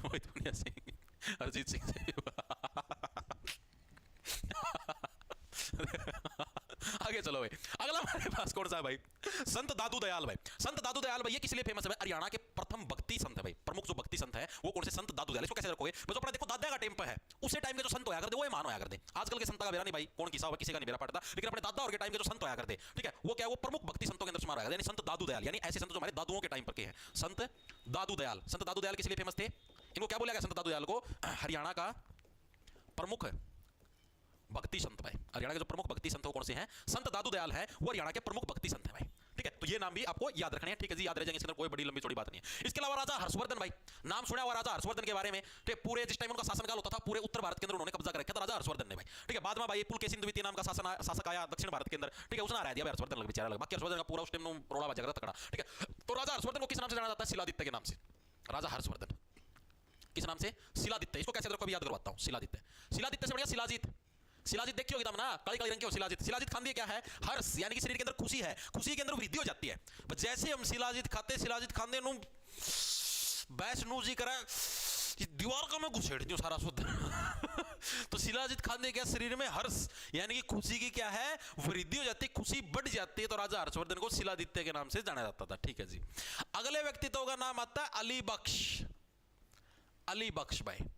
मोहित पुनिया सिंह, अरिजीत सिंह से आगे चलो भाई, अगला हमारे पास कौन सा है भाई, संत दादू दयाल भाई। संत दादू दयाल भाई ये किस लिए फेमस है भाई, हरियाणा के प्रथम भक्ति संत है भाई, प्रमुख जो भक्ति संत है वो कौन से, संत दादू दयाल। इसको कैसे रखोगे, बस अपना देखो दादा का टेम्प है, उसे टाइम के जो संत होया करते वो मान होया करते, आजकल के संत का बेरा नहीं भाई, कौन किसा हुआ किसी का नहीं बेरा पड़ता, लेकिन अपने दादा और के टाइम के जो संत होया करते, ठीक है, वो क्या है, वो प्रमुख भक्ति संतों के अंदर शुमार होया, यानी संत दादू दयाल, यानी ऐसे संत जो हमारे दादुओं के टाइम पर के हैं, संत दादू दयाल। संत दादू दयाल किस लिए फेमस थे, इनको क्या बोला गया संत दादू दयाल को, हरियाणा का प्रमुख भक्ति संत भाई। हरियाणा के जो प्रमुख भक्ति संत कौन से हैं, संत दादू दयाल है, वो हरियाणा के प्रमुख भक्ति संत है भाई। ठीक है, तो ये नाम भी आपको याद रखने हैं, ठीक है जी, याद रह जाएंगे, इसके अंदर कोई बड़ी लंबी चौड़ी बात नहीं है। इसके अलावा राजा हर्षवर्धन भाई, नाम सुना हुआ राजा हर्षवर्धन के बारे में, ठीक, पूरे जिस टाइम उनका शासनकाल होता था पूरे उत्तर भारत के अंदर उन्होंने कब्जा कर रखा था राजा हर्षवर्धन ने भाई। ठीक है, बाद में भाई पुलकेशिन द्वितीय नाम का शासक आया दक्षिण भारत के अंदर, ठीक है, उसने हरा दिया हर्षवर्धन लग बेचारा लग, बाकी हर्षवर्धन का पूरा उस टाइम रोड़ा बजा था तकड़ा। ठीक है, तो राजा हर्षवर्धन को किस नाम से जाना जाता है, शिलादित्य के नाम से, राजा हर्षवर्धन किस नाम से, शिलादित्य। इसको कैसे रखो याद करवाता हूं, शिलादित्य, शिलादित्य से बढ़िया शिलाजीत, शिलाजीत देखी होगी ना, काली काली रंग की हो शिलाजीत। शिलाजीत खाने क्या है, हर्ष, यानी कि शरीर के अंदर खुशी है, खुशी के अंदर वृद्धि हो जाती है। जैसे हम शिलाजीत खाते, शिलाजीत खाने नु वैष्णु जी करा दीवार का मैं घुसेड़ दूं सारा शुद्ध तो शिलाजीत खाने क्या, शरीर में हर्ष यानी कि खुशी की क्या है, वृद्धि हो जाती है, खुशी बढ़ जाती है, तो राजा हर्षवर्धन को शिलादित्य के नाम से जाना जाता था। ठीक है जी, अगले व्यक्तित्व का नाम आता है अली बख्श, अली बख्श भाई,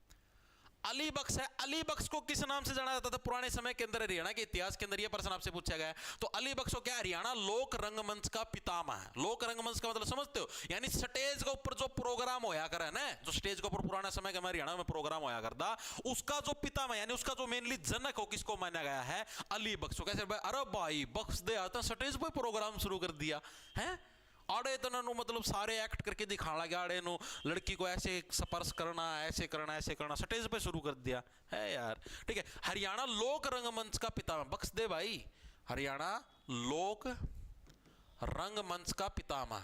अली बख्श है। अली बख्श को किस नाम से जाना जाता था पुराने समय के अंदर, हरियाणा के इतिहास के अंदर यह प्रश्न आपसे पूछा गया है, तो अली बख्श को क्या, हरियाणा लोक रंगमंच का पितामह है। लोक रंगमंच का मतलब समझते हो, यानी स्टेज के ऊपर जो प्रोग्राम होया करे ना, जो स्टेज के ऊपर पुराना समय के हमारे हरियाणा में प्रोग्राम होया करता, उसका जो पितामह यानी उसका जो मेनली जनक हो, किसको माना गया है, अली बख्श को। कैसे, अरे भाई बख्श दे आता स्टेज पे प्रोग्राम शुरू कर दिया है, आड़े तो ना मतलब सारे एक्ट करके दिखाना लगा, आड़े नो लड़की को ऐसे स्पर्श करना, ऐसे करना, ऐसे करना, स्टेज पे शुरू कर दिया है यार। ठीक है, हरियाणा लोक रंगमंच का पितामह बख्श दे भाई, हरियाणा लोक रंगमंच का पितामह।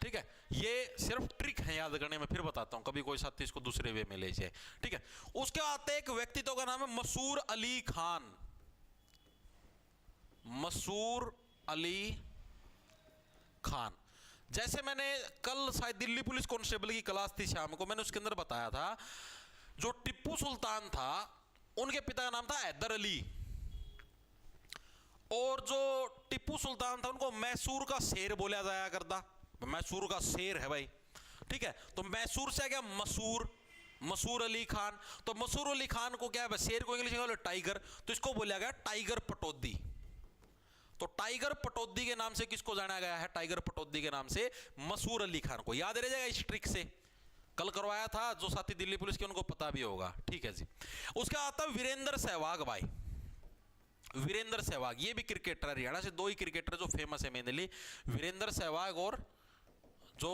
ठीक है, ये सिर्फ ट्रिक है याद करने में, फिर बताता हूं कभी कोई साथी इसको दूसरे वे में ले जाए। ठीक है, उसके आते एक व्यक्तित्व का नाम है मसूर अली खान, मसूर अली खान। जैसे मैंने कल शायद दिल्ली पुलिस कांस्टेबल की क्लास थी शाम को, मैंने उसके अंदर बताया था जो टिप्पू सुल्तान था उनके पिता का नाम था हैदर अली, और जो टिप्पू सुल्तान था उनको मैसूर का शेर बोला जाया करता, मैसूर का शेर है भाई। ठीक है, तो मैसूर से क्या मसूर, मसूर अली खान, तो मसूर अली खान को क्या है, शेर को इंग्लिश में टाइगर, तो इसको बोला गया टाइगर पटौदी। तो टाइगर पटौदी के नाम से किसको जाना गया है, टाइगर पटौदी के नाम से मसूर अली खान को। याद रह जाएगा इस ट्रिक से, कल करवाया था, जो साथी दिल्ली पुलिस के उनको पता भी होगा। ठीक है जी, उसका आता है वीरेंद्र सहवाग भाई, वीरेंद्र सहवाग, ये भी क्रिकेटर, हरियाणा से दो ही क्रिकेटर जो फेमस है मेनली, वीरेंद्र सहवाग और जो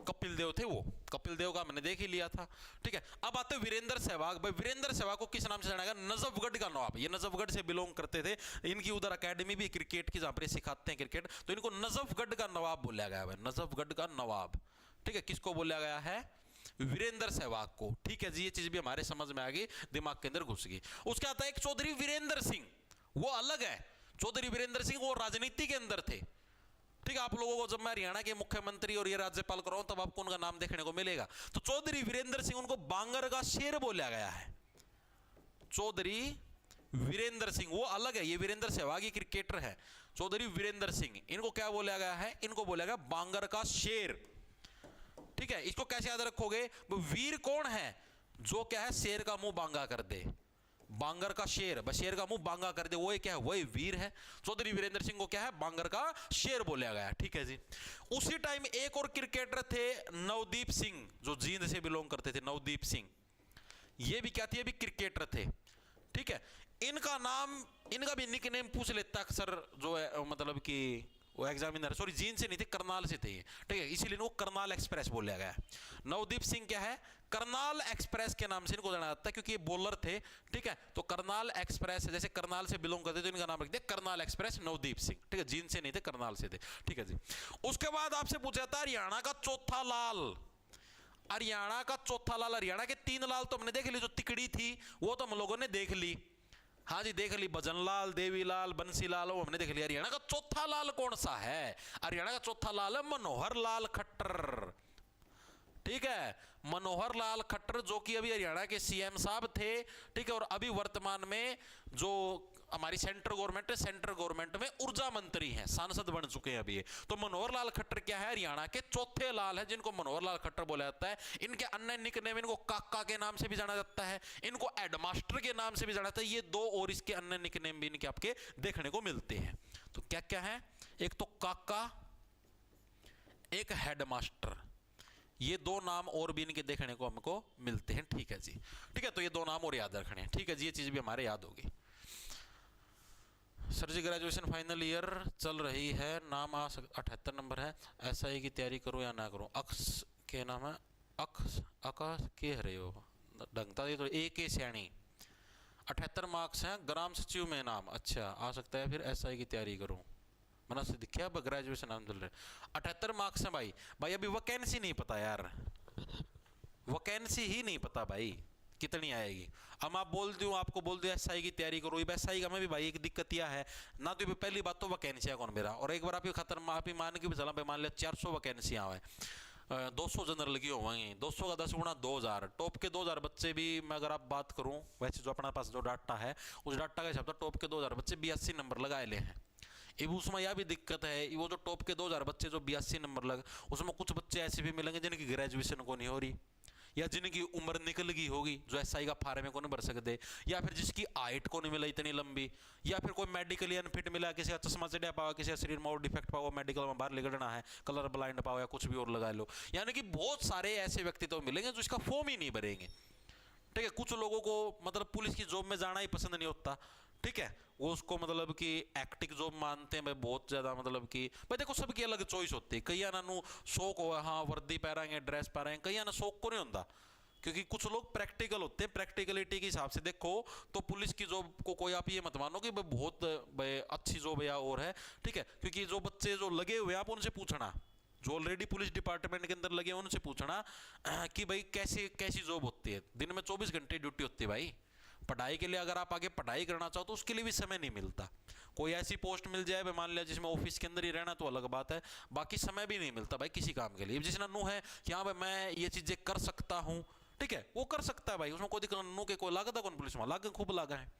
कपिल देव थे, वो कपिल देव का मैंने देख ही लिया था। ठीक है, अब आते वीरेंद्र सहवाग भाई। वीरेंद्र सहवाग को किस नाम से जाना गया, नजफगढ़ का नवाब, ये नजफगढ़ से बिलोंग करते थे, इनकी उधर एकेडमी भी क्रिकेट की जहां पर सिखाते हैं क्रिकेट, तो इनको नजफगढ़ का नवाब बोला गया है, नजफगढ़ का नवाब। ठीक है, किसको बोला गया है, वीरेंद्र सहवाग को। ठीक है जी, ये चीज भी हमारे समझ में आ गई, दिमाग के अंदर घुस गई। उसके आता है एक चौधरी वीरेंद्र सिंह, वो अलग है, चौधरी वीरेंद्र सिंह वो राजनीति के अंदर थे। ठीक है, आप लोगों को जब मैं हरियाणा के मुख्यमंत्री और ये राज्यपाल कराऊं तब आपको उनका नाम देखने को मिलेगा। तो चौधरी वीरेंद्र सिंह, उनको बांगर का शेर बोला गया है, चौधरी वीरेंद्र सिंह, वो अलग है, ये वीरेंद्र सहवाग क्रिकेटर है, चौधरी वीरेंद्र सिंह, इनको क्या बोला गया है, इनको बोला गया बांगर का शेर। ठीक है, इसको कैसे याद रखोगे, वो वीर कौन है, जो क्या है शेर का मुंह बांगा कर दे, बांगर का शेर, बस शेर का मुंह बांगा कर दे, वो क्या है, वही वीर है। चौधरी वीरेंद्र सिंह को क्या है, बांगर का शेर बोला गया। ठीक है जी, उसी टाइम एक और क्रिकेटर थे नवदीप सिंह, जो जींद से बिलोंग करते थे, नवदीप सिंह, ये भी क्या थे, ये भी क्रिकेटर थे। ठीक है, इनका नाम, इनका भी निक नेम पूछ लेता अक्सर जो है, मतलब कि वो एग्जामिनर, सॉरी जीन से नहीं थे, करनाल से थे ये, ठीक है, इसीलिए इनको करनाल एक्सप्रेस बोला गया है। नवदीप सिंह क्या है, करनाल एक्सप्रेस के नाम से इनको जाना जाता है, क्योंकि ये बॉलर थे, ठीक है, तो करनाल एक्सप्रेस, जैसे करनाल से बिलोंग करते तो इनका नाम रख दिया करनाल एक्सप्रेस नवदीप सिंह, ठीक है, जीन से नहीं थे, करनाल से थे, ठीक है जी। उसके बाद आपसे पूछा था हरियाणा का चौथा लाल, हरियाणा का चौथा लाल, हरियाणा के 3 लाल तो हमने देख ली, जो तिकड़ी थी वो तो हम लोगों ने देख ली, हाँ जी देख ली, भजनलाल, देवीलाल, बंसीलाल, वो हमने देख लिया। हरियाणा का चौथा लाल कौन सा है, हरियाणा का चौथा लाल है मनोहर लाल खट्टर, ठीक है, मनोहर लाल खट्टर, जो कि अभी हरियाणा के सीएम साहब थे, ठीक है, और अभी वर्तमान में जो हमारी सेंट्रल गवर्नमेंट में ऊर्जा मंत्री हैं, सांसद बन चुके हैं अभी ये। तो मनोहर लाल खट्टर क्या है, हरियाणा के चौथे लाल है, जिनको मनोहर लाल खट्टर बोला जाता है। इनके अन्य निकनेम, इनको काका के नाम से भी जाना जाता है, इनको हेडमास्टर के नाम से भी जाना जाता है, ये 2 और इसके अन्य निकनेम भी इनके आपके देखने को मिलते हैं। तो क्या क्या है, एक तो काका, एक हेडमास्टर, ये 2 नाम और भी इनके देखने को हमको मिलते हैं, ठीक है जी, ठीक है, तो ये 2 नाम और याद रखने हैं, ठीक है जी, ये चीज भी हमारे याद होगी। सर जी ग्रेजुएशन फाइनल ईयर चल रही है, नाम 78 नंबर है, एसआई की तैयारी करूं या ना करूं, अक्स के नाम है, अक्स के हरे हो ढंगता ये तो एक के सैनी, 78 मार्क्स हैं, ग्राम सचिव में नाम, अच्छा आ सकता है, फिर एसआई की तैयारी करूं, मैंने से दिखा अब ग्रेजुएशन नाम चल रहे, 78 मार्क्स हैं भाई, भाई अभी वैकेंसी नहीं पता यार, वैकेंसी ही नहीं पता भाई कितनी आएगी। हम आप बोल दूं, आपको बोल दूं एसआई की तैयारी करो, एसआई का में भी भाई एक दिक्कत यह है ना, तो पहली बात तो वैकेंसी है कौन मेरा, और एक बार आप खतरनाक आप ही मान के भी चला, मान लिया 400 वैकेंसियां हुए, 200 जनरल की होंगी, 200 का 10 गुना 2000, टॉप के 2000 बच्चे भी, मैं अगर आप बात करूं वैसे जो अपने पास जो डाटा है, उस डाटा के हिसाब से टॉप के 2000 बच्चे 82 नंबर लगाए ले हैं। अब उसमें यह भी दिक्कत है, वो जो टॉप के 2000 बच्चे जो 82 नंबर लगे, उसमें कुछ बच्चे ऐसे भी मिलेंगे जिनकी ग्रेजुएशन को नहीं हो रही, या जिनकी उम्र निकल गई होगी, जो एसआई का फार्म में को नहीं भर सकते, या फिर जिसकी हाइट को नहीं मिला इतनी लंबी, या फिर कोई मेडिकली अनफिट मिला, किसी का चश्मा चढ़ा पाओ, किसी का शरीर में और डिफेक्ट पाओ, मेडिकल में बाहर निकलना है, कलर ब्लाइंड पाओ, या कुछ भी और लगा लो, यानी कि बहुत सारे ऐसे व्यक्ति तो मिलेंगे जो इसका फॉर्म ही नहीं भरेंगे, ठीक है। कुछ लोगों को मतलब पुलिस की जॉब में जाना ही पसंद नहीं होता, ठीक है, वो उसको मतलब कि एक्टिव जॉब मानते हैं भाई, बहुत ज्यादा मतलब कि भाई देखो सबकी अलग चॉइस होती है, कई ना शौक हो, हाँ वर्दी पहनेंगे, ड्रेस पहनेंगे, कई ना शौक को नहीं होता, क्योंकि कुछ लोग प्रैक्टिकल होते हैं, प्रैक्टिकलिटी के हिसाब से देखो तो पुलिस की जॉब को कोई आप ये मत मानो कि भाई बहुत भाई अच्छी जॉब या और है, ठीक है, क्योंकि जो बच्चे जो लगे हुए आप उनसे पूछना, जो ऑलरेडी पुलिस डिपार्टमेंट के अंदर लगे हैं उनसे पूछना कि भाई कैसी जॉब होती है, दिन में 24 घंटे ड्यूटी होती है भाई, पढ़ाई के लिए अगर आप आगे पढ़ाई करना चाहो तो उसके लिए भी समय नहीं मिलता, कोई ऐसी पोस्ट मिल जाए मान लिया जिसमें ऑफिस के अंदर ही रहना तो अलग बात है, बाकी समय भी नहीं मिलता भाई किसी काम के लिए। जिस नन्नू है कि हाँ भाई मैं ये चीजें कर सकता हूँ, ठीक है, वो कर सकता है भाई, उसमें कोई दिक्कत, नन्नू के कोई लागत है कौन पुलिस में, लाग खूब लागा है,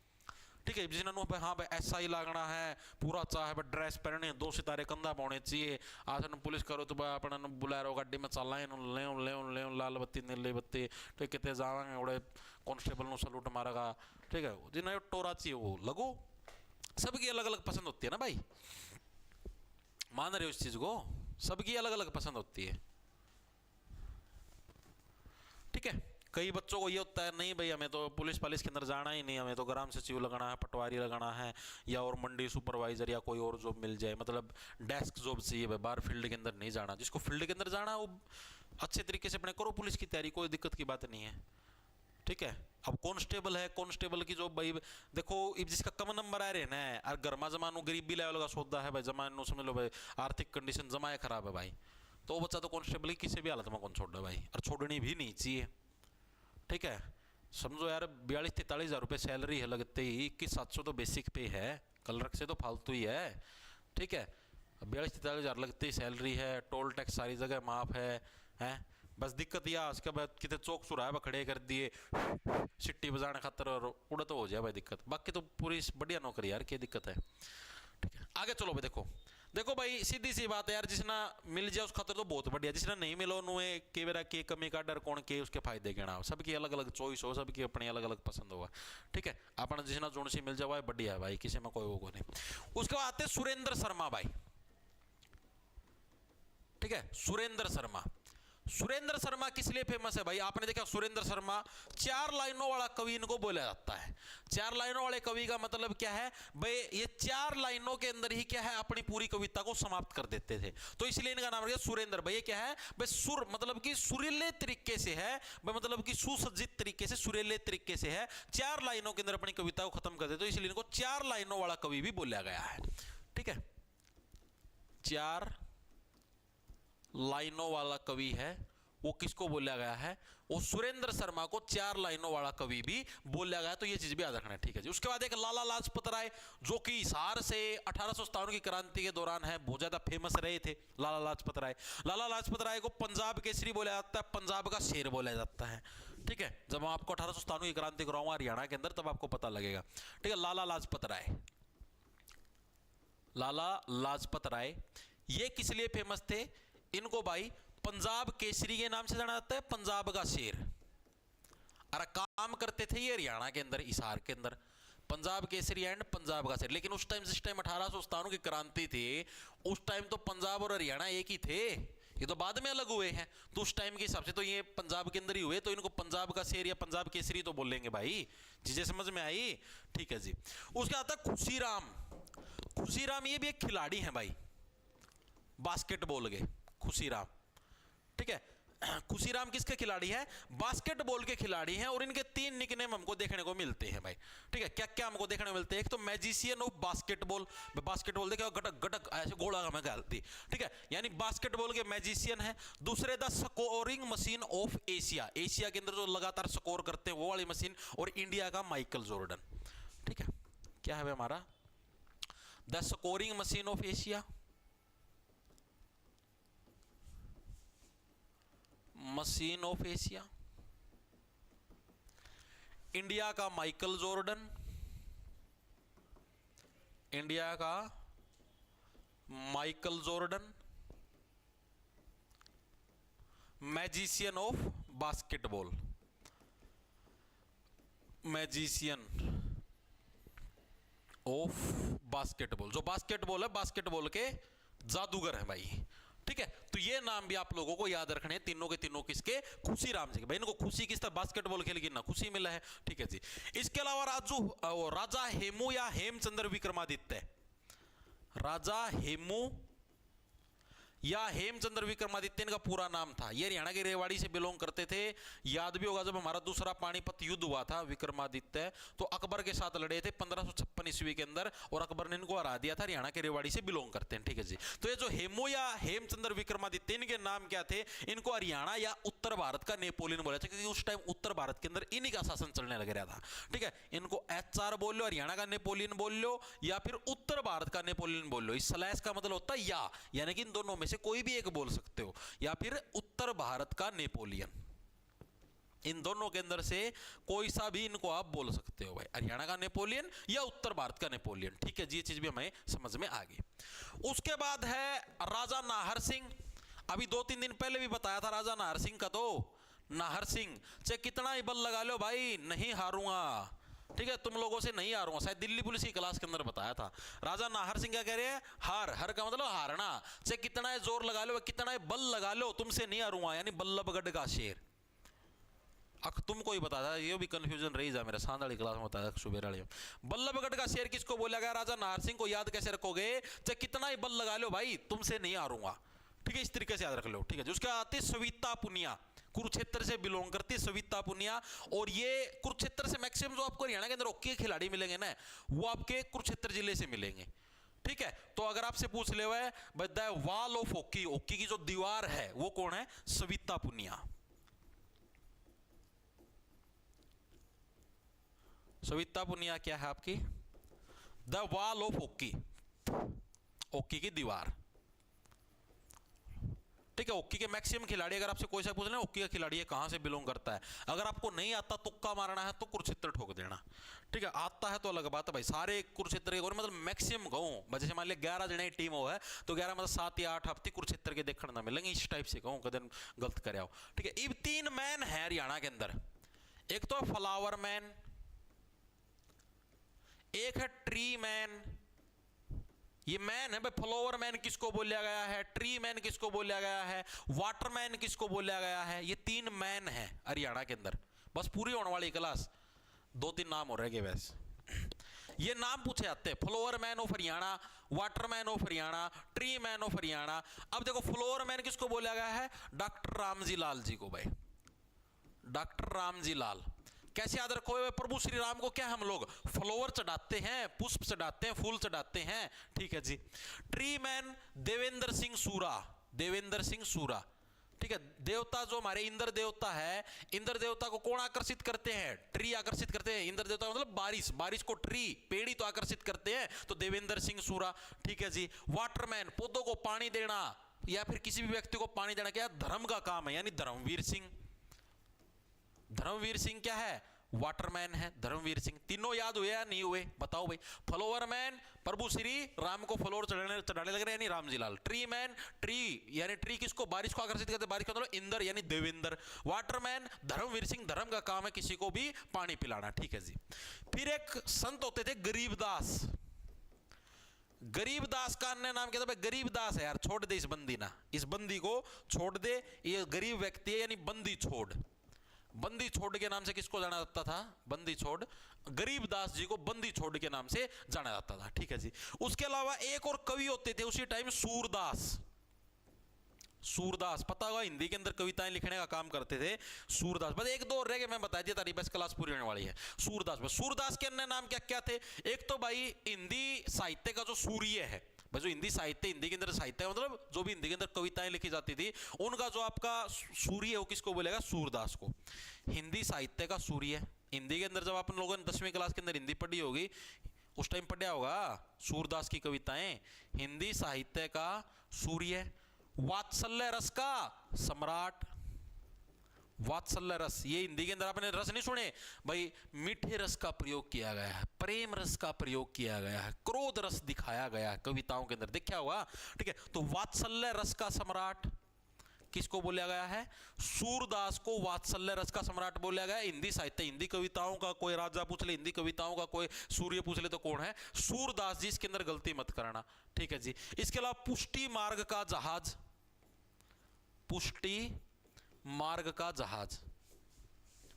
ठीक है, जिस नन्नू हाँ भाई ऐसा ही लागना है, पूरा चाहे भाई ड्रेस पहने, 2 सितारे कंधा पाने चाहिए, आज पुलिस करो तो भाई अपना बुलारो गाड़ी में चल ले लाल बत्ती नीली बत्ती, ठीक कितने जावांगे उड़े कांस्टेबल नो सलूट मारेगा, ठीक है, जिन्हें टोरा चाहिए वो लगो, सबकी अलग अलग पसंद होती है ना भाई, मान रहे हो इस चीज को, सबकी अलग अलग पसंद होती है, ठीक है। कई बच्चों को ये होता है नहीं भाई हमें तो पुलिस के अंदर जाना ही नहीं, हमें तो ग्राम सचिव लगाना है, पटवारी लगाना है, या और मंडी सुपरवाइजर या कोई और जॉब मिल जाए, मतलब डेस्क जॉब चाहिए भाई, बाहर फील्ड के अंदर नहीं जाना। जिसको फील्ड के अंदर जाना वो अच्छे तरीके से अपने करो पुलिस की तैयारी, कोई दिक्कत की बात नहीं है, ठीक है। अब कांस्टेबल है, कांस्टेबल की जॉब भाई देखो जिसका कम नंबर आ रहे ना, और गर्मा जमानो गरीबी लेवल का सौदा है भाई, जमानो समझ लो भाई आर्थिक कंडीशन जमाए खराब है भाई, तो वो बच्चा तो कांस्टेबल की किसी भी हालत में कौन छोड़ भाई, और छोड़नी भी नहीं चाहिए, ठीक है। समझो यार 42-43 हज़ार रुपये सैलरी है लगते ही, 21,700 तो बेसिक पे है, कलरक से तो फालतू ही है, ठीक है, 42-43 हज़ार लगते ही सैलरी है, टोल टैक्स सारी जगह माफ है, हैं बस दिक्कत यह उसके बाद कितने चौक चुराहे खड़े कर दिए सिट्टी बजाने खातर और उड़ा तो हो जाए भाई दिक्कत, बाकी तो पूरी बढ़िया नौकरी यार, क्या दिक्कत है, ठीक है। आगे चलो भाई, देखो भाई सीधी सी बात है यार, जिसना मिल जाए उस खातर तो बहुत बढ़िया, जिसना नहीं मिलो नुए के बेरा के कमी का डर कौन के उसके फायदे गिना हो, सबकी अलग अलग चॉइस हो, सबकी अपनी अलग अलग पसंद होगा, ठीक है। अपना जिसना जोन सी मिल जाए बढ़िया है भाई, किसी में कोई वो नहीं। उसके बाद आते सुरेंद्र शर्मा भाई, ठीक है, सुरेंद्र शर्मा। सुरेंद्र शर्मा किस लिए फेमस है भाई? आपने देखा सुरेंद्र शर्मा 4 लाइनों वाला कवि इनको बोला जाता है। 4 लाइनों वाले कवि का मतलब क्या है भाई? ये 4 लाइनों के अंदर ही क्या है अपनी पूरी कविता को समाप्त कर देते थे, तो इसलिए इनका नाम रखा सुरेंद्र भाई। ये क्या है भाई? सुर मतलब कि सुरीले तरीके से है भाई, मतलब कि सुसज्जित तरीके से, सुरीले तरीके से है, 4 लाइनों के अंदर अपनी कविता को खत्म कर देते, तो इसलिए इनको 4 लाइनों वाला कवि भी बोला गया है। ठीक है, 4 लाइनों वाला कवि है, वो किसको बोला गया है? वो सुरेंद्र शर्मा को 4 लाइनों वाला कवि भी बोला गया, तो ये चीज भी याद रखना है। ठीक है जी। उसके बाद एक लाला लाजपत राय, जो कि हिसार से 1857 की क्रांति के दौरान है बहुत ज्यादा फेमस रहे थे लाला लाजपत राय। लाला लाजपत राय को पंजाब केसरी बोला जाता है, पंजाब का शेर बोला जाता है। ठीक है, जब मैं आपको 1857 की क्रांति कराऊंगा हरियाणा के अंदर, तब आपको पता लगेगा। ठीक है, लाला लाजपत राय, लाला लाजपत राय ये किस लिए फेमस थे? इनको भाई पंजाब केसरी के नाम से जाना जाता है, पंजाब का शेर। अरे काम करते थे ये हरियाणा के अंदर, हिसार के अंदर, पंजाब केसरी एंड पंजाब का शेर। लेकिन उस टाइम, जिस टाइम 1857 की क्रांति थी, उस टाइम तो पंजाब और हरियाणा एक ही थे, ये तो बाद में अलग हुए हैं। तो उस टाइम के हिसाब से तो ये पंजाब के अंदर ही हुए, तो इनको पंजाब का शेर या पंजाब केसरी तो बोलेंगे भाई। चीजें समझ में आई? ठीक है जी। उसके आता है खुशीराम। खुशीराम ये भी एक खिलाड़ी है भाई, बास्केटबॉल के, खुशीराम। ठीक है, खुशीराम किसके खिलाड़ी है? बास्केटबॉल के खिलाड़ी हैं, और इनके 3 निकनेम हमको देखने को मिलते हैं भाई। ठीक है, क्या क्या हमको देखने को मिलते हैं? एक तो मैजिशियन ऑफ बास्केटबॉल, बास्केटबॉल देखो गटक गटक ऐसे गोला में गालती। ठीक है, यानी बास्केटबॉल के मैजिशियन है। दूसरे the scoring machine of Asia, Asia के अंदर जो लगातार स्कोर करते हैं वो वाली मशीन। और इंडिया का माइकल जॉर्डन। ठीक है, क्या है हमारा? The scoring machine of Asia, machine of Asia. India का माइकल जॉर्डन, इंडिया का Michael Jordan, magician of basketball, magician of basketball, जो बास्केटबॉल है बास्केटबॉल के जादूगर है भाई। ठीक है, तो ये नाम भी आप लोगों को याद रखने हैं, तीनों के तीनों किसके? खुशीराम जी के। भाई इनको खुशी किस तरह बास्केटबॉल खेल के ना खुशी मिला है। ठीक है जी। इसके अलावा राजा हेमू या हेमचंद्र विक्रमादित्य, राजा हेमू या हेमचंद्र विक्रमादित्य इनका पूरा नाम था। ये हरियाणा के रेवाड़ी से बिलोंग करते थे। याद भी होगा जब हमारा दूसरा पानीपत युद्ध हुआ था, विक्रमादित्य तो अकबर के साथ लड़े थे 1556 ईस्वी के अंदर, और अकबर ने इनको हरा दिया था। हरियाणा के रेवाड़ी से बिलोंग करते हैं। ठीक है जी। तो ये जो हेमू या हेमचंद्र विक्रमादित्य, इनके नाम क्या थे? इनको हरियाणा या उत्तर भारत का नेपोलियन बोला था, क्योंकि उस टाइम उत्तर भारत के अंदर इन्हीं का शासन चलने लग रहा था। ठीक है, इनको HR बोल लो, हरियाणा का नेपोलियन बोल लो, या फिर उत्तर भारत का नेपोलियन बोल लो। इस स्लैश का मतलब होता है या, यानी कि इन दोनों में से कोई भी एक बोल सकते हो, या फिर उत्तर भारत का नेपोलियन, इन दोनों के अंदर से कोई सा भी इनको आप बोल सकते हो भाई, हरियाणा का नेपोलियन या उत्तर भारत का नेपोलियन। ठीक है जी, ये चीज भी हमें समझ में आ गई। उसके बाद है राजा नाहर सिंह। अभी 2-3 दिन पहले भी बताया था राजा नाहर सिंह का। तो नाहर सिंह चाहे कितना ही बल लगा लो भाई, नहीं हारूंगा। ठीक है, तुम लोगों से नहीं हारूंगा। शायद दिल्ली पुलिस की क्लास के अंदर बताया था। राजा नाहर सिंह क्या कह रहे हैं? हार, हर का मतलब हारना। चाहे कितना ही जोर लगा लो, कितना ही बल लगा लो, तुमसे नहीं हारूंगा, यानी बल्लभगढ़ का शेर। तुमको ही बता था, ये भी कंफ्यूजन रही जा मेरा, सांदाली क्लास में बताया सुबेरा। बल्लभगढ़ का शेर किसको बोला गया? राजा नाहर सिंह को। याद कैसे रखोगे? चाहे कितना ही बल लगा लो भाई, तुमसे नहीं हारूंगा। ठीक है, इस तरीके से याद रख लो। ठीक है, उसके आते सविता पुनिया, कुरुक्षेत्र से बिलोंग करती है सविता पुनिया। और ये कुरुक्षेत्र से मैक्सिमम जो आपको हरियाणा के अंदर हॉकी के खिलाड़ी मिलेंगे ना, वो आपके कुरुक्षेत्र जिले से मिलेंगे। ठीक है, तो अगर आपसे पूछ ले हुआ है the wall of hockey, hockey की जो दीवार है वो कौन है? सविता पुनिया। सविता पुनिया क्या है आपकी? The wall of hockey, hockey की दीवार। ठीक है, हॉकी के मैक्सिमम खिलाड़ी, अगर आपसे कोई सा पूछ ले हॉकी का खिलाड़ी है कहां से बिलोंग करता है, अगर आपको नहीं आता तुक्का मारना है तो कुरुक्षेत्र ठोक देना। ठीक है, आता है तो अलग बात है भाई। सारे कुरुक्षेत्र के मतलब मैक्सिमम कहूं, जैसे मान लिया 11 जने टीम हो है तो 11 मतलब 7 या 8 हफ्ते कुरुक्षेत्र के देखने ना मिलेंगे, इस टाइप से कहूं, कदम गलत करे आओ। ठीक है, ये 3 मैन है हरियाणा के अंदर। एक तो फ्लावर मैन, एक है ट्री मैन, ये मैन है भाई, फ्लावर मैन किसको बोला गया है, ट्री मैन किसको बोला गया है, वाटरमैन किसको बोला गया है, ये 3 मैन है हरियाणा के अंदर। बस पूरी होने वाली क्लास 2-3 नाम हो रहे हैं वैसे, ये नाम पूछे जाते हैं, flower man of Haryana, Waterman of Haryana, tree man of Haryana. अब देखो फ्लावर मैन किसको बोला गया है, डॉक्टर रामजी लाल जी को भाई, डॉक्टर रामजी लाल। कैसे याद रखो, प्रभु श्री राम को क्या हम लोग फ्लावर चढ़ाते हैं, पुष्प चढ़ाते हैं, फूल चढ़ाते हैं, ठीक है जी। ट्री मैन देवेंद्र सिंह सूरा, देवेंद्र सिंह सूरा, ठीक है। देवता जो हमारे इंद्र देवता है, इंद्र देवता को कौन आकर्षित करते हैं, ट्री आकर्षित करते हैं। इंद्र देवता मतलब बारिश, बारिश को ट्री पेड़ी तो आकर्षित करते हैं, तो देवेंद्र सिंह सूरा, ठीक है जी। वाटरमैन पौधों को पानी देना या फिर किसी भी व्यक्ति को पानी देना क्या धर्म का काम है, यानी धर्मवीर सिंह। धर्मवीर सिंह क्या है, वाटरमैन है धर्मवीर सिंह। तीनों याद हुए या नहीं हुए बताओ भाई। फ्लावर मैन प्रभु श्री राम को फ्लावर चढ़ाने लग रहे हैं, यानी Ramji Lal. Tree man tree, यानी ट्री किसको, बारिश को आकर्षित करते हैं, बारिश का मतलब इंद्र यानी देवेंद्र। वाटरमैन धर्मवीर सिंह, धर्म का काम है किसी को भी पानी पिलाना, ठीक है जी। फिर एक संत होते थे गरीबदास, गरीबदास का अन्य नाम क्या था भाई, गरीबदास है यार, छोड़ दे इस बंदी ना, इस बंदी को छोड़ दे, ये गरीब व्यक्ति है यानी बंदी छोड़। बंदी छोड़ के नाम से किसको जाना जाता था, बंदी छोड़, गरीबदास जी को बंदी छोड़ के नाम से जाना जाता था, ठीक है जी। उसके अलावा एक और कवि होते थे उसी टाइम, सूरदास। सूरदास पता होगा, हिंदी के अंदर कविताएं लिखने का काम करते थे सूरदास। बस 1-2 और रह गए, मैं बता दिया तारी, बस क्लास पूरी होने वाली है। सूरदास, बस सूरदास के अन्य नाम क्या क्या थे, एक तो भाई हिंदी साहित्य का जो सूर्य है, जो हिंदी साहित्य, हिंदी के अंदर साहित्य मतलब जो भी हिंदी के अंदर कविताएं लिखी जाती थी, उनका जो आपका सूर्य है वो किसको बोलेगा, सूरदास को। हिंदी साहित्य का सूर्य, हिंदी के अंदर जब आप लोगों ने 10वीं क्लास के अंदर हिंदी पढ़ी होगी, उस टाइम पढ़ा होगा सूरदास की कविताएं, हिंदी साहित्य का सूर्य। वात्सल्य रस का सम्राट, वात्सल्य रस, ये हिंदी के अंदर आपने रस नहीं सुने भाई, मीठे रस का प्रयोग किया गया है, प्रेम रस का प्रयोग किया गया है, क्रोध रस दिखाया गया है कविताओं के अंदर, देखा होगा, ठीक है। तो वात्सल्य रस का सम्राट किसको बोला गया है, सूरदास को वात्सल्य रस का सम्राट बोला गया है। हिंदी साहित्य, हिंदी कविताओं का कोई राजा पूछ ले, हिंदी कविताओं का कोई सूर्य पूछ ले तो कौन है, सूरदास जी, इसके अंदर गलती मत करना, ठीक है जी। इसके अलावा पुष्टि मार्ग का जहाज, पुष्टि मार्ग का जहाज,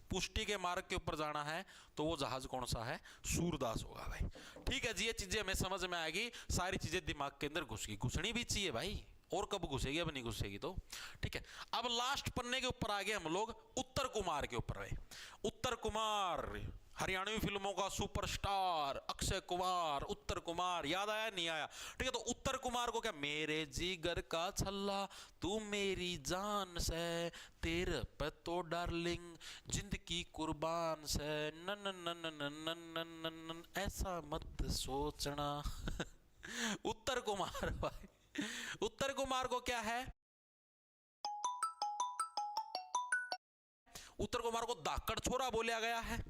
पुष्टि के मार्ग के ऊपर जाना है तो वो जहाज कौन सा है, सूरदास होगा भाई, ठीक है जी। ये चीजें हमें समझ में आएगी, सारी चीजें दिमाग के अंदर घुसगी, घुसनी भी चाहिए भाई, और कब घुसेगी, अब नहीं घुसेगी तो, ठीक है। अब लास्ट पन्ने के ऊपर आ गए हम लोग उत्तर कुमार के ऊर भाई। उत्तर कुमार हरियाणवी फिल्मों का सुपरस्टार अक्षय कुमार, उत्तर कुमार, याद आया नहीं आया, ठीक है। तो उत्तर कुमार को क्या, मेरे जिगर का छल्ला तू मेरी जान से, तेरे पे तो डार्लिंग जिंदगी कुर्बान से, नन नन नन नन नन ऐसा मत सोचना। उत्तर कुमार भाई, उत्तर कुमार को क्या है, उत्तर कुमार को धाकड़ छोरा बोला गया है,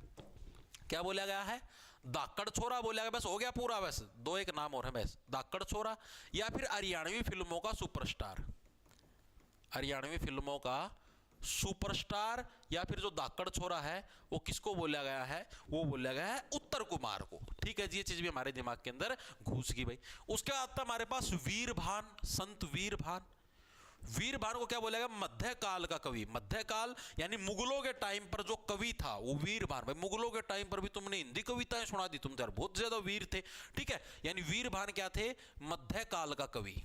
क्या बोला गया है, धाकड़ छोरा बोला गया, बस हो गया पूरा, बस 2-1 नाम और है बस, धाकड़ छोरा, या फिर हरियाणवी फिल्मों का सुपरस्टार, हरियाणवी फिल्मों का सुपरस्टार, या फिर जो धाकड़ छोरा है वो किसको बोला गया है, वो बोला गया है उत्तर कुमार को, ठीक है जी। ये चीज भी हमारे दिमाग के अंदर घुस गई भाई। उसके बाद था हमारे पास वीरभान, संत वीरभान। वीरभान को क्या बोला गया, मध्यकाल का कवि, मध्यकाल यानी मुगलों के टाइम पर जो कवि था वो वीरभान भाई। मुगलों के टाइम पर भी तुमने हिंदी कविताएं सुना दी, तुम यार बहुत ज्यादा वीर थे, ठीक है। यानी वीरभान क्या थे, मध्यकाल का कवि।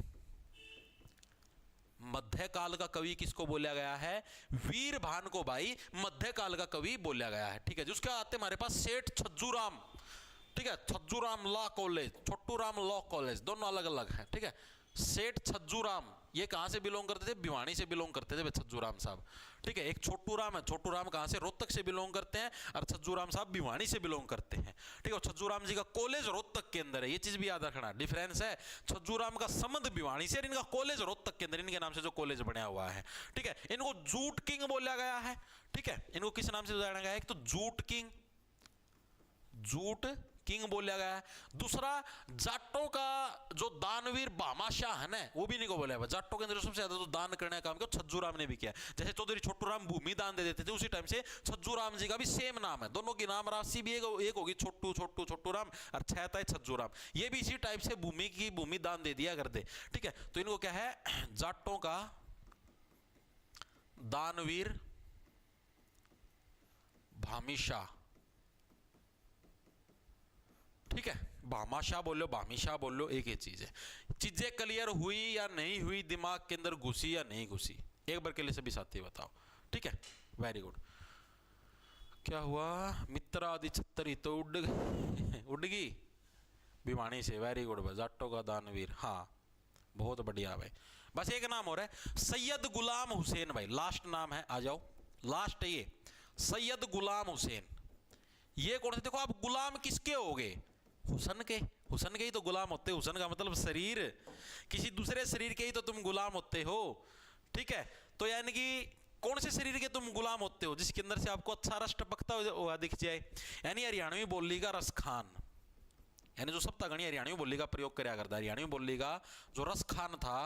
मध्यकाल का कवि किसको बोला गया है, वीरभान को भाई मध्यकाल का कवि बोला गया है, ठीक है जी। उसके आते हमारे पास सेठ छज्जूराम, ठीक है, Chhajjuram law college, Chhoturam law college, दोनों अलग अलग हैं, ठीक है। सेठ छज्जूराम ये कहां से बिलोंग करते थे, भिवानी से बिलोंग करते थे छज्जूराम साहब, ठीक है। एक छोटूराम है, छोटूराम कहां से, रोहतक से बिलोंग करते हैं, और छज्जूराम साहब भिवानी से बिलोंग करते हैं, ठीक है। छज्जूराम जी का कॉलेज रोहतक के अंदर है, ये चीज भी याद रखना, डिफरेंस है। छज्जूराम का संबंध भिवानी से, इनका कॉलेज रोहतक के अंदर, इनके नाम से जो कॉलेज बना हुआ है, ठीक है। इनको जूट किंग बोला गया है, ठीक है। इनको किस नाम से जाना गया है, एक तो जूट किंग, जूट किंग बोला गया है। दूसरा, जाटों का जो दानवीर भामाशाह है ना, वो भी नहीं को बोला है। जाटों के अंदर सबसे ज्यादा तो दान करने का काम किया छज्जू राम ने भी किया। जैसे चौधरी छोटू राम भूमि दान दे देते थे, उसी टाइम से छज्जू राम जी का भी सेम नाम है। दोनों की नाम राशि भी एक होगी, छोटू छोटू छोटू राम, और छहता है छज्जू राम। ये भी इसी टाइप से भूमि की भूमि दान दे दिया करते। ठीक है, तो इनको क्या है, जाटों का दानवीर भामीशाह। ठीक है, भामाशाह बोलो भामीशाह बोलो एक ही चीज है। चीजें क्लियर हुई या नहीं हुई, दिमाग के अंदर घुसी या नहीं घुसी, एक बार के लिए सभी साथी बताओ। ठीक है, वेरी गुड। क्या हुआ, मित्र आदि छत्तरी तो उड़ गई भिवानी से, वेरी गुड भाई। जाटों का दानवीर, हाँ बहुत बढ़िया भाई। बस एक नाम हो रहा है, सैयद गुलाम हुसैन भाई, लास्ट नाम है, आ जाओ लास्ट है ये, सैयद गुलाम हुसैन। ये कौन से, देखो आप गुलाम किसके होगे, हुसन के। हुसन के ही तो गुलाम होते, हुसन का मतलब शरीर, किसी दूसरे शरीर के ही तो तुम गुलाम होते हो। ठीक है, तो यानी कि कौन से शरीर के तुम गुलाम होते हो, जिसके अंदर से आपको अच्छा रस टपकता हुआ दिख जाए। यानी हरियाणवी बोली का रस खान, यानी जो सप्तागणी हरियाणवी बोली का प्रयोग कराया करता है, हरियाणवी बोली का जो रस खान था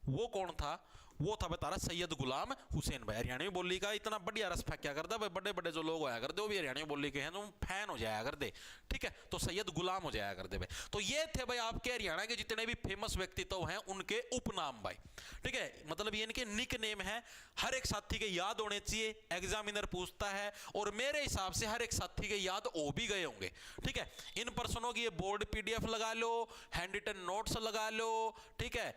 वो कौन था, वो था बतारा सैयद गुलाम हुसैन भाई। हरियाणवी बोली का इतना बढ़िया रस फेंका करता भाई, बड़े बड़े जो लोग होया करते वो भी हरियाणवी बोली के हैं तो फैन हो जाया करते। ठीक है, तो सैयद गुलाम हो जाया करते भाई। तो ये थे भाई आपके हरियाणा के जितने भी फेमस व्यक्तित्व हैं उनके उपनाम भाई। ठीक है, मतलब ये इनके निक नेम है, हर एक साथी के याद होने चाहिए, एग्जामिनर पूछता है, और मेरे हिसाब से हर एक साथी के याद हो भी गए होंगे। ठीक है, इन पर्सनों की ये बोर्ड PDF लगा लो, हैंड रिटन नोट्स लगा लो। ठीक है,